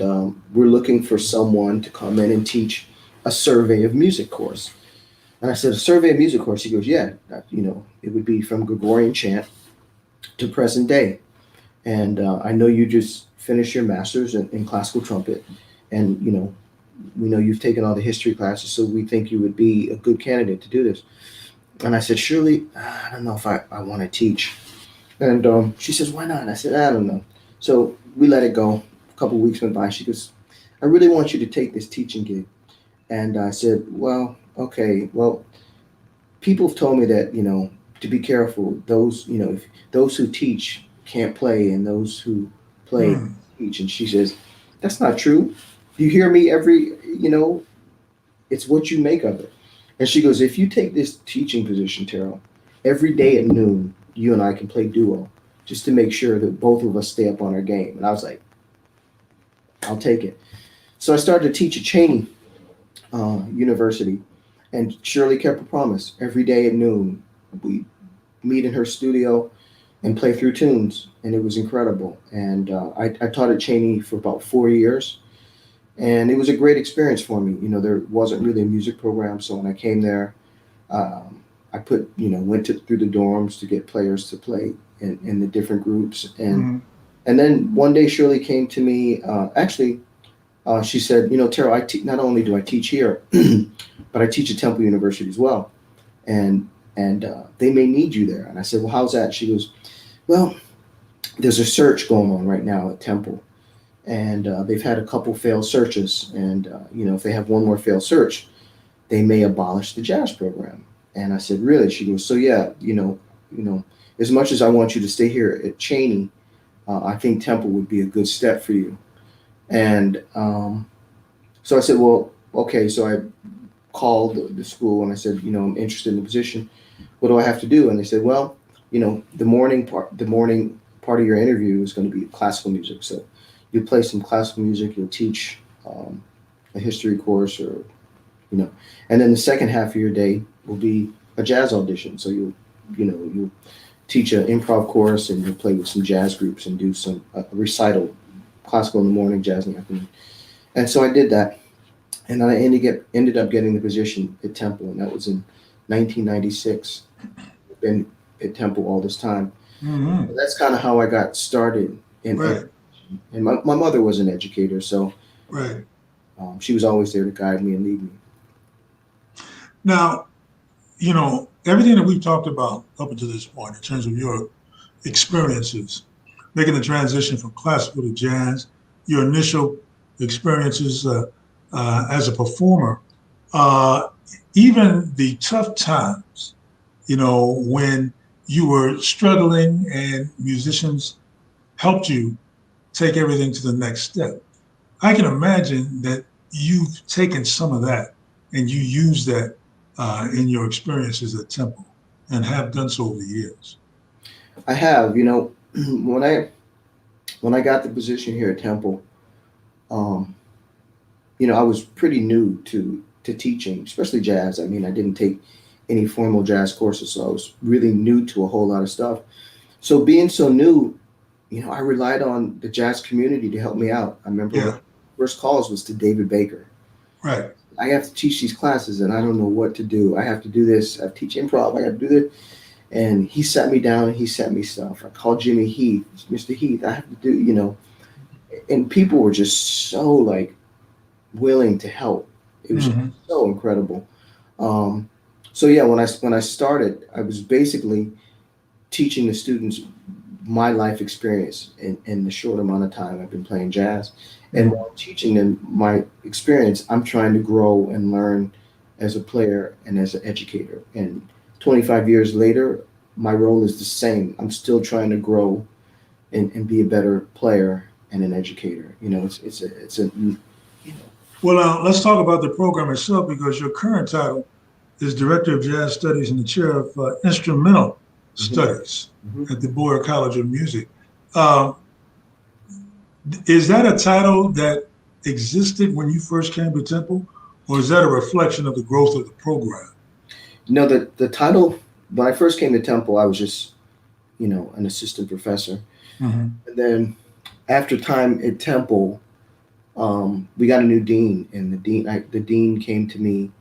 we're looking for someone to come in and teach a survey of music course. And I said, a survey of music course? He goes, yeah, it would be from Gregorian chant to present day. And I know you just finished your master's in classical trumpet, and we know you've taken all the history classes, so we think you would be a good candidate to do this. And I said, surely, I don't know if I want to teach. And she says, why not? And I said, I don't know. So we let it go. A couple of weeks went by. She goes, I really want you to take this teaching gig. And I said, well, okay. Well, people have told me that, to be careful. If those who teach can't play and those who play Hmm. teach. And she says, that's not true. You hear me it's what you make of it. And she goes, if you take this teaching position, Terrell, every day at noon, you and I can play duo just to make sure that both of us stay up on our game. And I was like, I'll take it. So I started to teach at Cheney University, and Shirley kept her promise. Every day at noon, we meet in her studio and play through tunes, and it was incredible. And I taught at Cheney for about 4 years, and it was a great experience for me. There wasn't really a music program, so when I came there, I went through the dorms to get players to play in the different groups, and then one day Shirley came to me. She said, Terrell, not only do I teach here, but I teach at Temple University as well, and they may need you there. And I said, well, how's that? She goes, well, there's a search going on right now at Temple, and they've had a couple failed searches, and if they have one more failed search, they may abolish the jazz program. And I said, really? She goes, so yeah, as much as I want you to stay here at Cheney, I think Temple would be a good step for you. And so I said, well, okay. So I called the school and I said, I'm interested in the position. What do I have to do? And they said, well, the morning part of your interview is going to be classical music. So you play some classical music, you'll teach a history course, or and then the second half of your day will be a jazz audition. So you'll teach an improv course, and you'll play with some jazz groups and do some recital, classical in the morning, jazz in the afternoon. And so I did that, and I ended up getting the position at Temple, and that was in 1996. I've been at Temple all this time. Mm-hmm. That's kind of how I got started in Right. And my mother was an educator, so Right. She was always there to guide me and lead me. Now, everything that we've talked about up until this point in terms of your experiences, making the transition from classical to jazz, your initial experiences as a performer, even the tough times, when you were struggling and musicians helped you take everything to the next step. I can imagine that you've taken some of that and you use that in your experiences at Temple and have done so over the years. I have, when I got the position here at Temple, I was pretty new to teaching, especially jazz. I mean, I didn't take any formal jazz courses, so I was really new to a whole lot of stuff. So being so new, I relied on the jazz community to help me out. I remember Yeah. the first calls was to David Baker. Right. I have to teach these classes and I don't know what to do. I have to do this. I teach improv. I got to do this. And he sat me down and he sent me stuff. I called Jimmy Heath, Mr. Heath, I have to do, and people were just so willing to help. It was Mhm. so incredible. So yeah, when I started, I was basically teaching the students my life experience in the short amount of time I've been playing jazz. And while teaching them my experience, I'm trying to grow and learn as a player and as an educator. And 25 years later, my role is the same. I'm still trying to grow and be a better player and an educator. It's a Well, let's talk about the program itself, because your current title is Director of Jazz Studies and the Chair of Instrumental Studies at the Boyer College of Music. Is that a title that existed when you first came to Temple, or is that a reflection of the growth of the program? the title, when I first came to Temple, I was just, an assistant professor. And then after time at Temple, we got a new dean, and the dean came to me,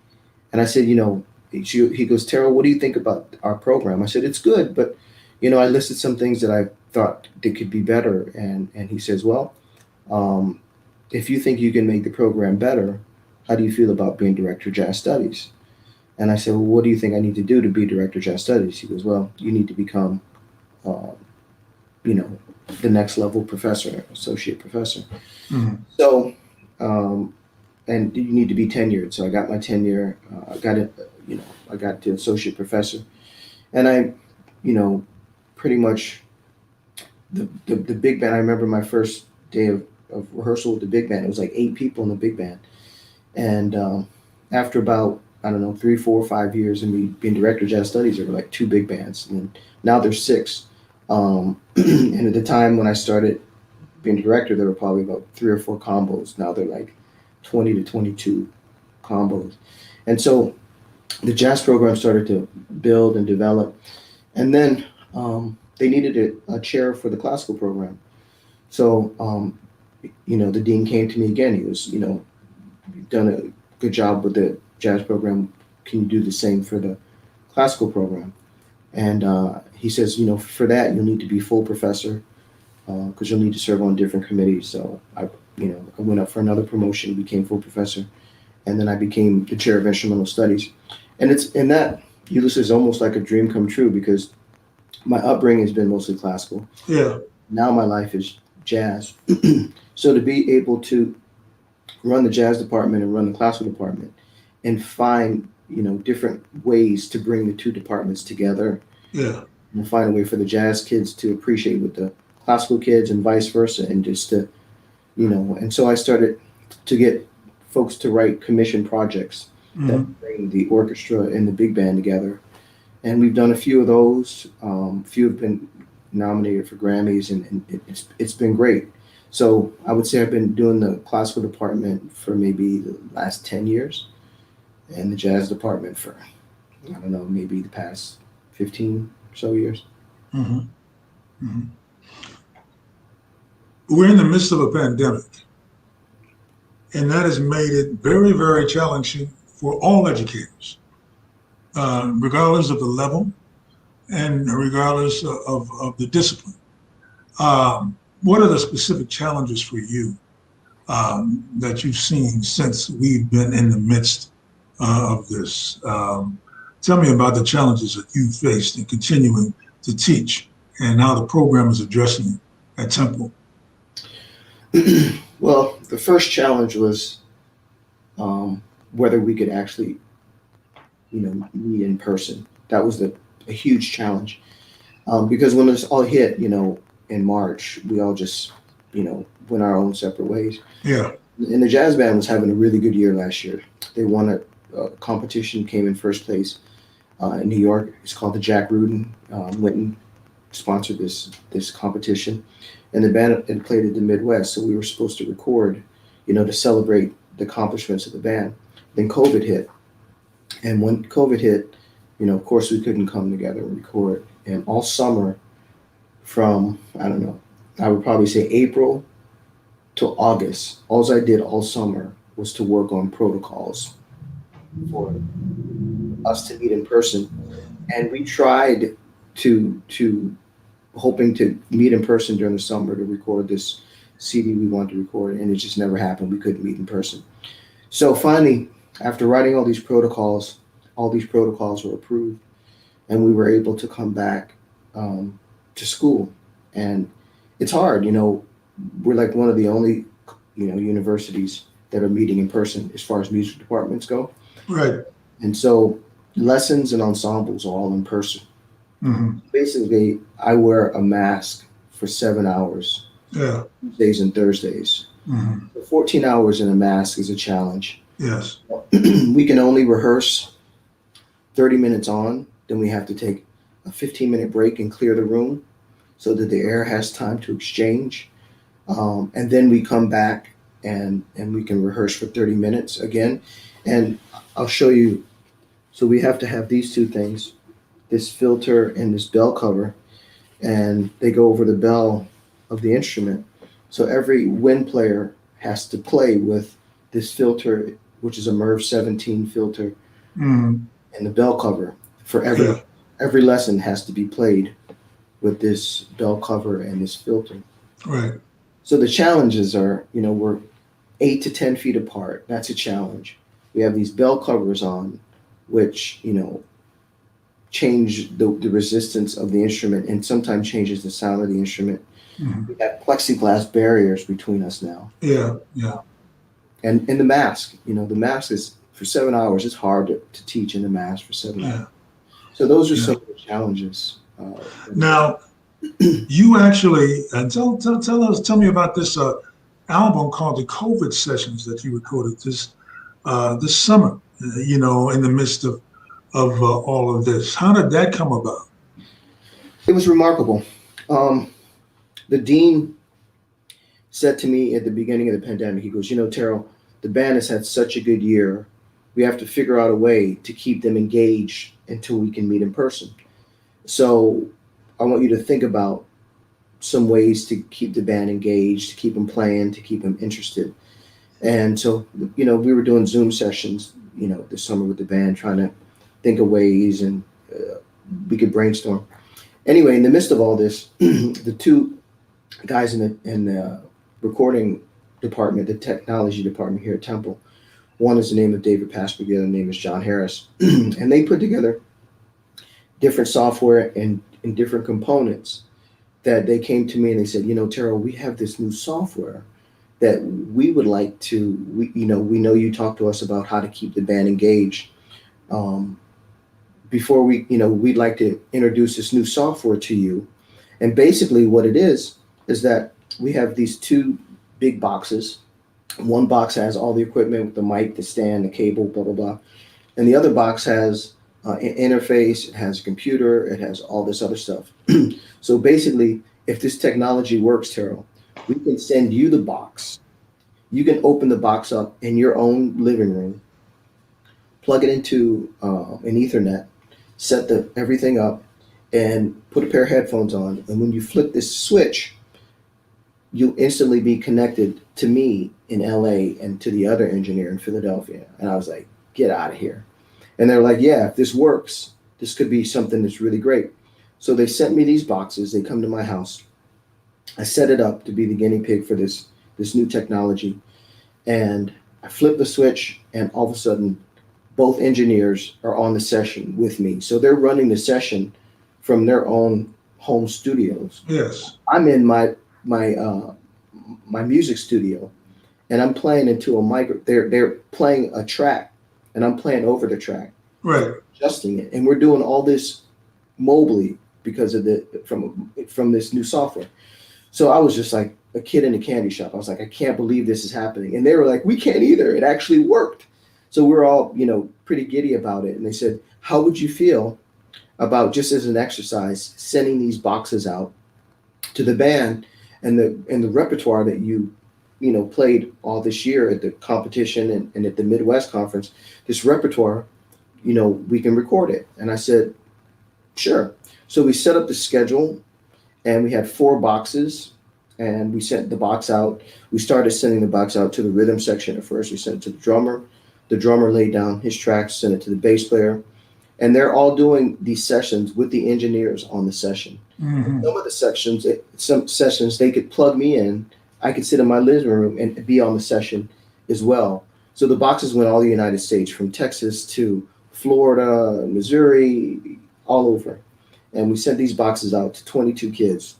and I said, he goes, Terrell, what do you think about our program? I said, it's good, but I listed some things that I thought that could be better, and he says, well, if you think you can make the program better, how do you feel about being director of jazz studies? And I said, well, what do you think I need to do to be director of jazz studies? He goes, well, you need to become, the next level professor, associate professor. So, and you need to be tenured. So I got my tenure. I got it. I got to associate professor, and I, pretty much the big band. I remember my first day of rehearsal with the big band. It was like 8 people in the big band, and after about I don't know, 3, 4, 5 years and me being director of jazz studies, there were like 2 big bands, and now there's 6. And at the time when I started being director, there were probably about 3 or 4 combos. Now they're like 20 to 22 combos. And so the jazz program started to build and develop. And then they needed a chair for the classical program. So, the dean came to me again. He was, you've done a good job with the jazz program. Can you do the same for the classical program? And he says, for that, you'll need to be full professor because you'll need to serve on different committees. So I went up for another promotion, became full professor, and then I became the chair of instrumental studies. And that Eulis is almost like a dream come true because my upbringing has been mostly classical. Yeah. Now my life is jazz. So to be able to run the jazz department and run the classical department and find, different ways to bring the 2 departments together. Yeah. And find a way for the jazz kids to appreciate with the classical kids and vice versa. And just to, and so I started to get folks to write commission projects that bring the orchestra and the big band together. And we've done a few of those. Few have been nominated for Grammys, and it's been great. So I would say I've been doing the classical department for maybe the last 10 years, and the jazz department for, I don't know, maybe the past 15 or so years. Mm-hmm. Mm-hmm. We're in the midst of a pandemic, and that has made it very, very challenging for all educators, regardless of the level and regardless of the discipline. What are the specific challenges for you that you've seen since we've been in the midst of this? Tell me about the challenges that you've faced in continuing to teach and how the program is addressing it at Temple. Well, the first challenge was whether we could actually, meet in person. That was a huge challenge because when this all hit, in March, we all just, went our own separate ways. Yeah. And the jazz band was having a really good year last year. They won a competition, came in first place in New York. It's called the Jack Rudin. Linton sponsored this competition, and the band had played at the Midwest. So we were supposed to record, to celebrate the accomplishments of the band. Then COVID hit, and when COVID hit, of course we couldn't come together and record. And all summer, from I would probably say April to August, all I did all summer was to work on protocols for us to meet in person. And we tried to hoping to meet in person during the summer to record this CD we wanted to record, and it just never happened. We couldn't meet in person. So finally, after writing all these protocols were approved, and we were able to come back to school. And it's hard, we're like one of the only, universities that are meeting in person as far as music departments go. Right. And so lessons and ensembles are all in person. Mm-hmm. Basically, I wear a mask for 7 hours, Tuesdays and Thursdays. Mm-hmm. So 14 hours in a mask is a challenge. Yes. We can only rehearse 30 minutes on, then we have to take a 15-minute break and clear the room so that the air has time to exchange. And then we come back and we can rehearse for 30 minutes again. And I'll show you. So we have to have these 2 things, this filter and this bell cover, and they go over the bell of the instrument. So every wind player has to play with this filter, which is a MERV 17 filter, and the bell cover. For every lesson has to be played with this bell cover and this filter. Right. So the challenges are, we're 8 to 10 feet apart. That's a challenge. We have these bell covers on, which, change the resistance of the instrument and sometimes changes the sound of the instrument. Mm-hmm. We have plexiglass barriers between us now. Yeah, yeah. And the mask, the mask is for 7 hours. It's hard to teach in the mask for 7 hours. So those are some of the challenges. Now, you actually, and tell me about this album called the COVID Sessions that you recorded this summer. in the midst of all of this. How did that come about? It was remarkable. Um, the dean said to me at the beginning of the pandemic, he goes, Terrell, the band has had such a good year. We have to figure out a way to keep them engaged until we can meet in person. So I want you to think about some ways to keep the band engaged, to keep them playing, to keep them interested. And so, we were doing Zoom sessions, this summer with the band, trying to think of ways and we could brainstorm. Anyway, in the midst of all this, the two guys in the recording department, the technology department here at Temple, one is the name of David Pastor, the other name is John Harris, and they put together different software and different components that they came to me and they said, Terrell, we have this new software that we would like to, we know you talked to us about how to keep the band engaged. Before we'd like to introduce this new software to you. And basically what it is that we have these two big boxes. One box has all the equipment with the mic, the stand, the cable, blah, blah, blah. And the other box has an interface, it has a computer, it has all this other stuff. So basically, if this technology works, Terrell, we can send you the box. You can open the box up in your own living room, plug it into an Ethernet, set everything up, and put a pair of headphones on. And when you flip this switch, you'll instantly be connected to me in LA and to the other engineer in Philadelphia. And I was like, get out of here. And they're like, yeah, if this works, this could be something that's really great. So they sent me these boxes. They come to my house. I set it up to be the guinea pig for this new technology. And I flip the switch, and all of a sudden, both engineers are on the session with me. So they're running the session from their own home studios. Yes. I'm in my music studio, and I'm playing into a mic. They're playing a track, and I'm playing over the track. Right. Adjusting it, and we're doing all this mobily because of from this new software. So I was just like a kid in a candy shop. I was like, I can't believe this is happening. And they were like, we can't either. It actually worked. So we're all, pretty giddy about it. And they said, how would you feel about, just as an exercise, sending these boxes out to the band and the repertoire that you played all this year at the competition and at the Midwest conference, this repertoire, we can record it. And I said, sure. So we set up the schedule, and we had 4 boxes, and we sent the box out. We started sending the box out to the rhythm section at first. We sent it to the drummer. The drummer laid down his tracks, sent it to the bass player. And they're all doing these sessions with the engineers on the session. Mm-hmm. Some sessions, they could plug me in. I could sit in my living room and be on the session as well. So the boxes went all the United States, from Texas to Florida, Missouri, all over. And we sent these boxes out to 22 kids.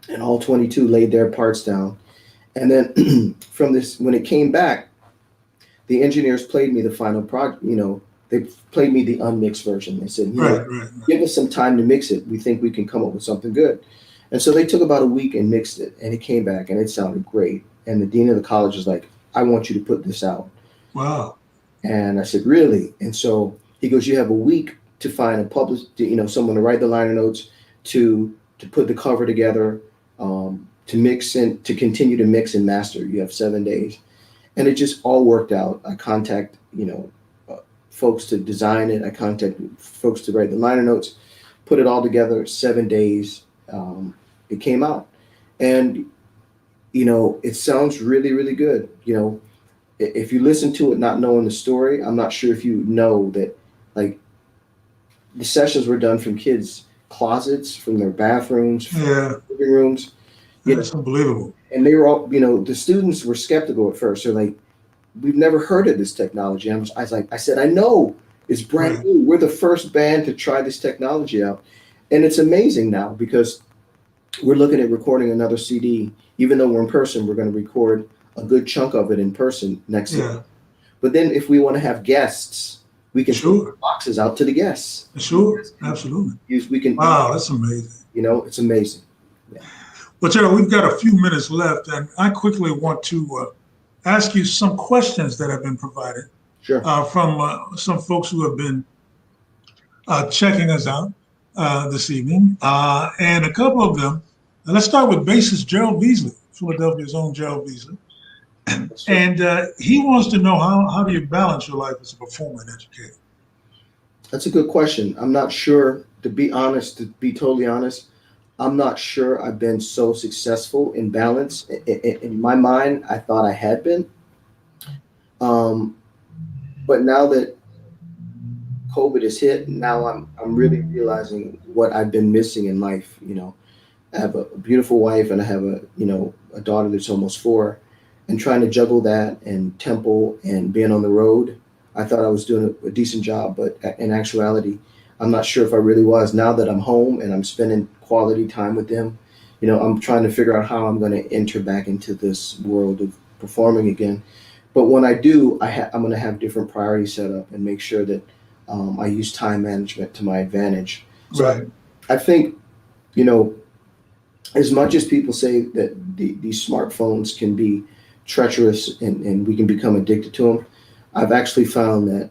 And all 22 laid their parts down. And then from this, when it came back, the engineers played me the final project. They played me the unmixed version. They said, right. Give us some time to mix it. We think we can come up with something good. And so they took about a week and mixed it, and it came back, and it sounded great. And the dean of the college was like, I want you to put this out. Wow. And I said, really? And so he goes, you have a week to find someone to write the liner notes, to put the cover together, to mix and to continue to mix and master. You have 7 days. And it just all worked out. I contact, folks to design it. I contacted folks to write the liner notes, put it all together, 7 days. It came out. And, it sounds really, really good. If you listen to it not knowing the story, I'm not sure if you know that, like, the sessions were done from kids' closets, from their bathrooms, from their living rooms. That's unbelievable. And they were all, the students were skeptical at first. They're like, we've never heard of this technology. I said, I know, it's brand new. We're the first band to try this technology out. And it's amazing now, because we're looking at recording another CD. Even though we're in person, we're going to record a good chunk of it in person next year. But then if we want to have guests, we can put boxes out to the guests. Sure, absolutely. Wow, that's amazing. It's amazing. Yeah. Well, Terrell, we've got a few minutes left, and I quickly want to ask you some questions that have been provided Sure. From some folks who have been checking us out this evening. And a couple of them, let's start with bassist Gerald Beasley, Philadelphia's own Gerald Beasley. That's right. And he wants to know how do you balance your life as a performer and educator? That's a good question. I'm not sure, to be honest, to be totally honest, I'm not sure I've been so successful in balance. In my mind, I thought I had been. Um, but now that COVID has hit, now I'm really realizing what I've been missing in life. I have a beautiful wife and I have a daughter that's almost 4, and trying to juggle that and tempo and being on the road. I thought I was doing a decent job, but in actuality, I'm not sure if I really was. Now that I'm home and I'm spending quality time with them, I'm trying to figure out how I'm going to enter back into this world of performing again. But when I do, I'm going to have different priorities set up and make sure that I use time management to my advantage. So Right. I think, you know, as much as people say that these smartphones can be treacherous and we can become addicted to them, I've actually found that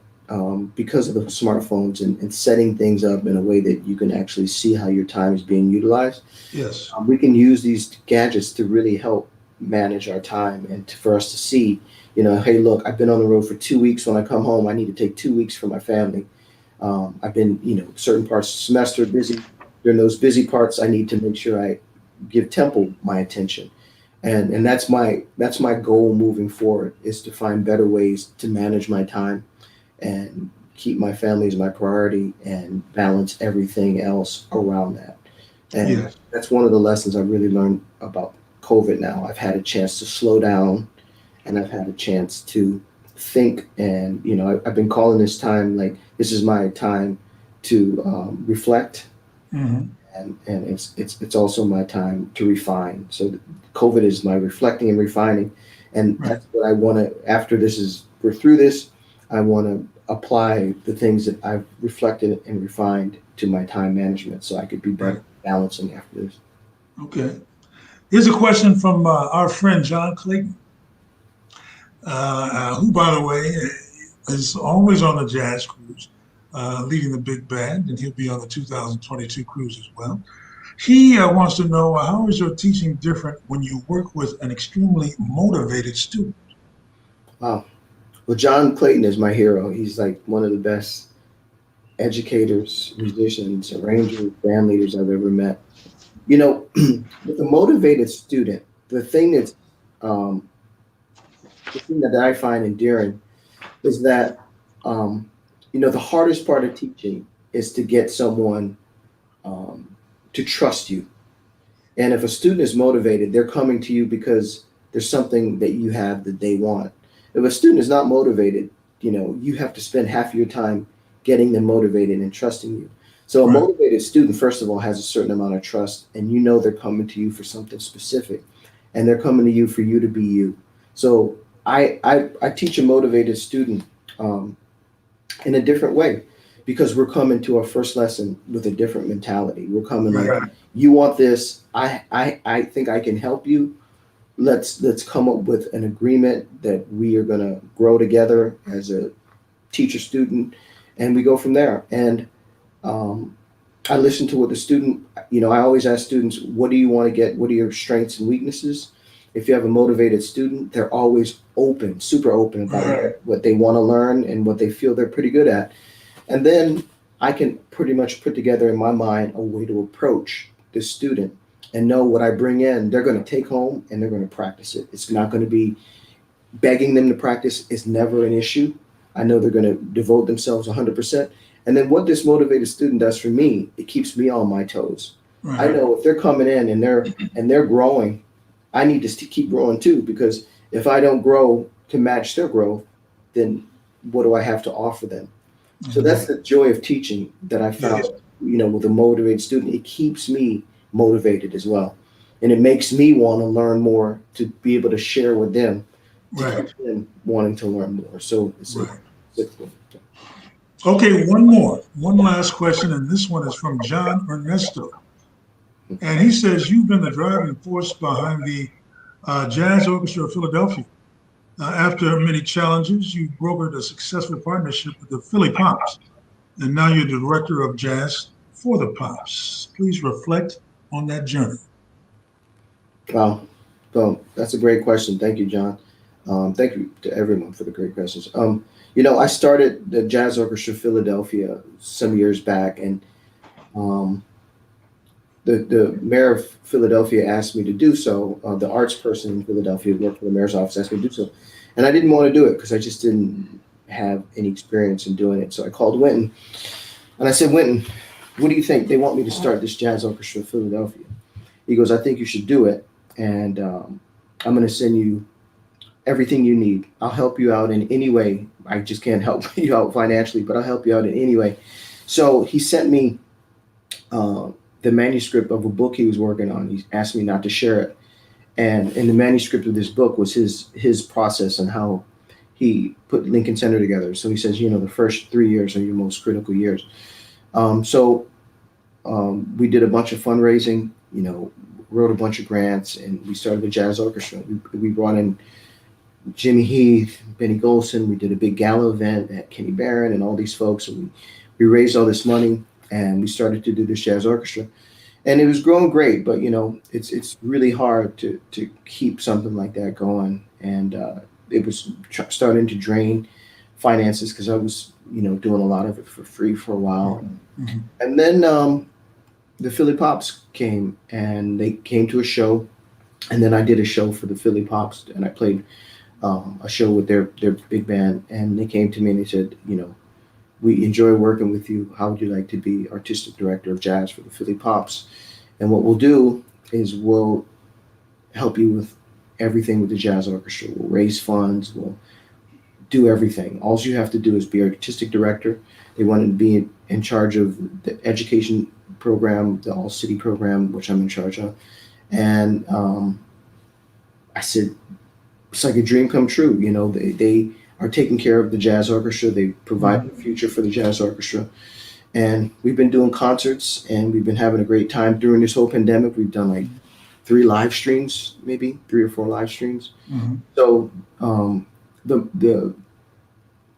because of the smartphones and setting things up in a way that you can actually see how your time is being utilized, Yes. we can use these gadgets to really help manage our time and for us to see, hey, look, I've been on the road for 2 weeks. When I come home, I need to take 2 weeks for my family. I've been, certain parts of the semester busy. During those busy parts, I need to make sure I give tempo my attention. And that's my goal moving forward, is to find better ways to manage my time and keep my family as my priority and balance everything else around that. And Yes. that's one of the lessons I really learned about COVID now. I've had a chance to slow down and I've had a chance to think. And, I've been calling this time, like, this is my time to reflect. Hmm. And it's also my time to refine. So COVID is my reflecting and refining. And Right. that's what I want to, after we're through this, I want to apply the things that I've reflected and refined to my time management so I could be Right. better balancing after this. Okay. Here's a question from our friend John Clayton, who, by the way, is always on the jazz cruise, leading the big band, and he'll be on the 2022 cruise as well. He wants to know, how is your teaching different when you work with an extremely motivated student? Wow. Well, John Clayton is my hero. He's like one of the best educators, musicians, arrangers, band leaders I've ever met. With a motivated student, um, the thing that I find endearing is that, the hardest part of teaching is to get someone um, to trust you. And if a student is motivated, they're coming to you because there's something that you have that they want. If a student is not motivated, you have to spend half of your time getting them motivated and trusting you. So a Right. motivated student, first of all, has a certain amount of trust, and they're coming to you for something specific, and they're coming to you for you to be you. So I teach a motivated student um, in a different way, because we're coming to our first lesson with a different mentality. We're coming like, Right. you want this, I think I can help you. Let's come up with an agreement that we are going to grow together as a teacher student, and we go from there. And um, I listen to what the student, I always ask students, what do you want to get? What are your strengths and weaknesses? If you have a motivated student, they're always open, super open about Right. what they want to learn and what they feel they're pretty good at. And then I can pretty much put together in my mind a way to approach the student and know what I bring in, they're going to take home and they're going to practice it. It's not going to be begging them to practice, is never an issue. I know they're going to devote themselves 100%. And then what this motivated student does for me, it keeps me on my toes. I Right. know if they're coming in and they're growing, I need to keep growing too, because if I don't grow to match their growth, then what do I have to offer them? So Mhm. that's the joy of teaching that I found, Yes. with a motivated student. It keeps me motivated as well. And it makes me want to learn more, to be able to share with them, to Right. keep them wanting to learn more. So Right. it's Okay, one last question, and this one is from John Ernesto. And he says, you've been the driving force behind the Jazz Orchestra of Philadelphia. After many challenges, you brokered a successful partnership with the Philly Pops, and now you're the director of jazz for the Pops. Please reflect on that journey. Wow. So that's a great question. Thank you, John. Thank you to everyone for the great questions. I started the Jazz Orchestra Philadelphia some years back, and um, the mayor of Philadelphia asked me to do so. The arts person in Philadelphia who worked for the mayor's office asked me to do so, and I didn't want to do it because I just didn't have any experience in doing it. So I called Winton, and I said, Winton, what do you think? They want me to start this Jazz Orchestra Philadelphia. He goes, I think you should do it, and I'm going to send you everything you need. I'll help you out in any way. I just can't help you out financially, but I'll help you out in any way. So he sent me the manuscript of a book he was working on. He asked me not to share it. And in the manuscript of this book was his process and how he put Lincoln Center together. So he says, the first 3 years are your most critical years. We did a bunch of fundraising, wrote a bunch of grants, and we started the Jazz Orchestra. We brought in Jimmy Heath, Benny Golson. We did a big gala event at Kenny Barron and all these folks. And we raised all this money, and we started to do this Jazz Orchestra. And it was growing great, but it's really hard to keep something like that going. And it was starting to drain finances because I was doing a lot of it for free for a while. Mm-hmm. And then the Philly Pops came, and they came to a show, and then I did a show for the Philly Pops, and I played a show with their big band, and they came to me and they said, we enjoy working with you. How would you like to be artistic director of jazz for the Philly Pops? And what we'll do is we'll help you with everything with the Jazz Orchestra. We'll raise funds. We'll do everything. All you have to do is be artistic director. They wanted to be in charge of the education program, the All City program, which I'm in charge of. And I said, it's like a dream come true. They are taking care of the Jazz Orchestra. They provide a future for the Jazz Orchestra. And we've been doing concerts, and we've been having a great time during this whole pandemic. We've done like 3 live streams, maybe 3 or 4 live streams. Mm-hmm. So the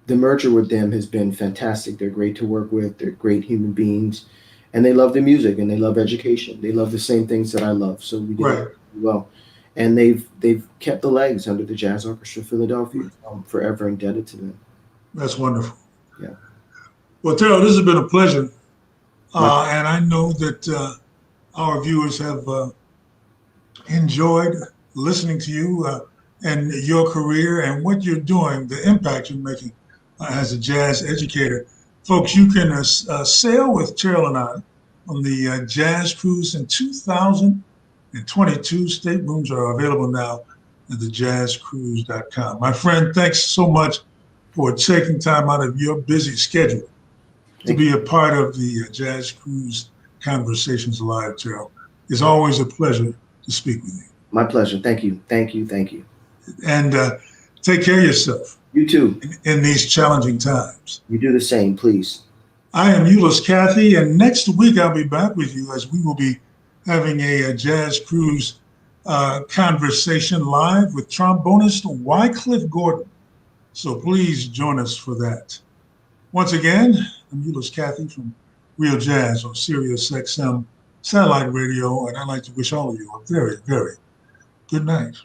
merger with them has been fantastic. They're great to work with. They're great human beings, and they love the music and they love education. They love the same things that I love. So we did it really well. And they've kept the legs under the Jazz Orchestra Philadelphia. I'm forever indebted to them. That's wonderful. Yeah. Well, Terell, this has been a pleasure. And I know that our viewers have enjoyed listening to you and your career and what you're doing, the impact you're making as a jazz educator. Folks, you can sail with Terell and I on the Jazz Cruise in 2022. Staterooms are available now at thejazzcruise.com. My friend, thanks so much for taking time out of your busy schedule to be a part of the Jazz Cruise Conversations Live, Terell. It's always a pleasure to speak with you. My pleasure. Thank you. Thank you. Thank you. And take care of yourself. You too. In these challenging times. You do the same, please. I am Eulis Cathey, and next week I'll be back with you as we will be having a Jazz Cruise conversation live with trombonist Wycliffe Gordon. So please join us for that. Once again, I'm Eulis Cathey from Real Jazz on Sirius XM satellite radio, and I'd like to wish all of you a very, very good night.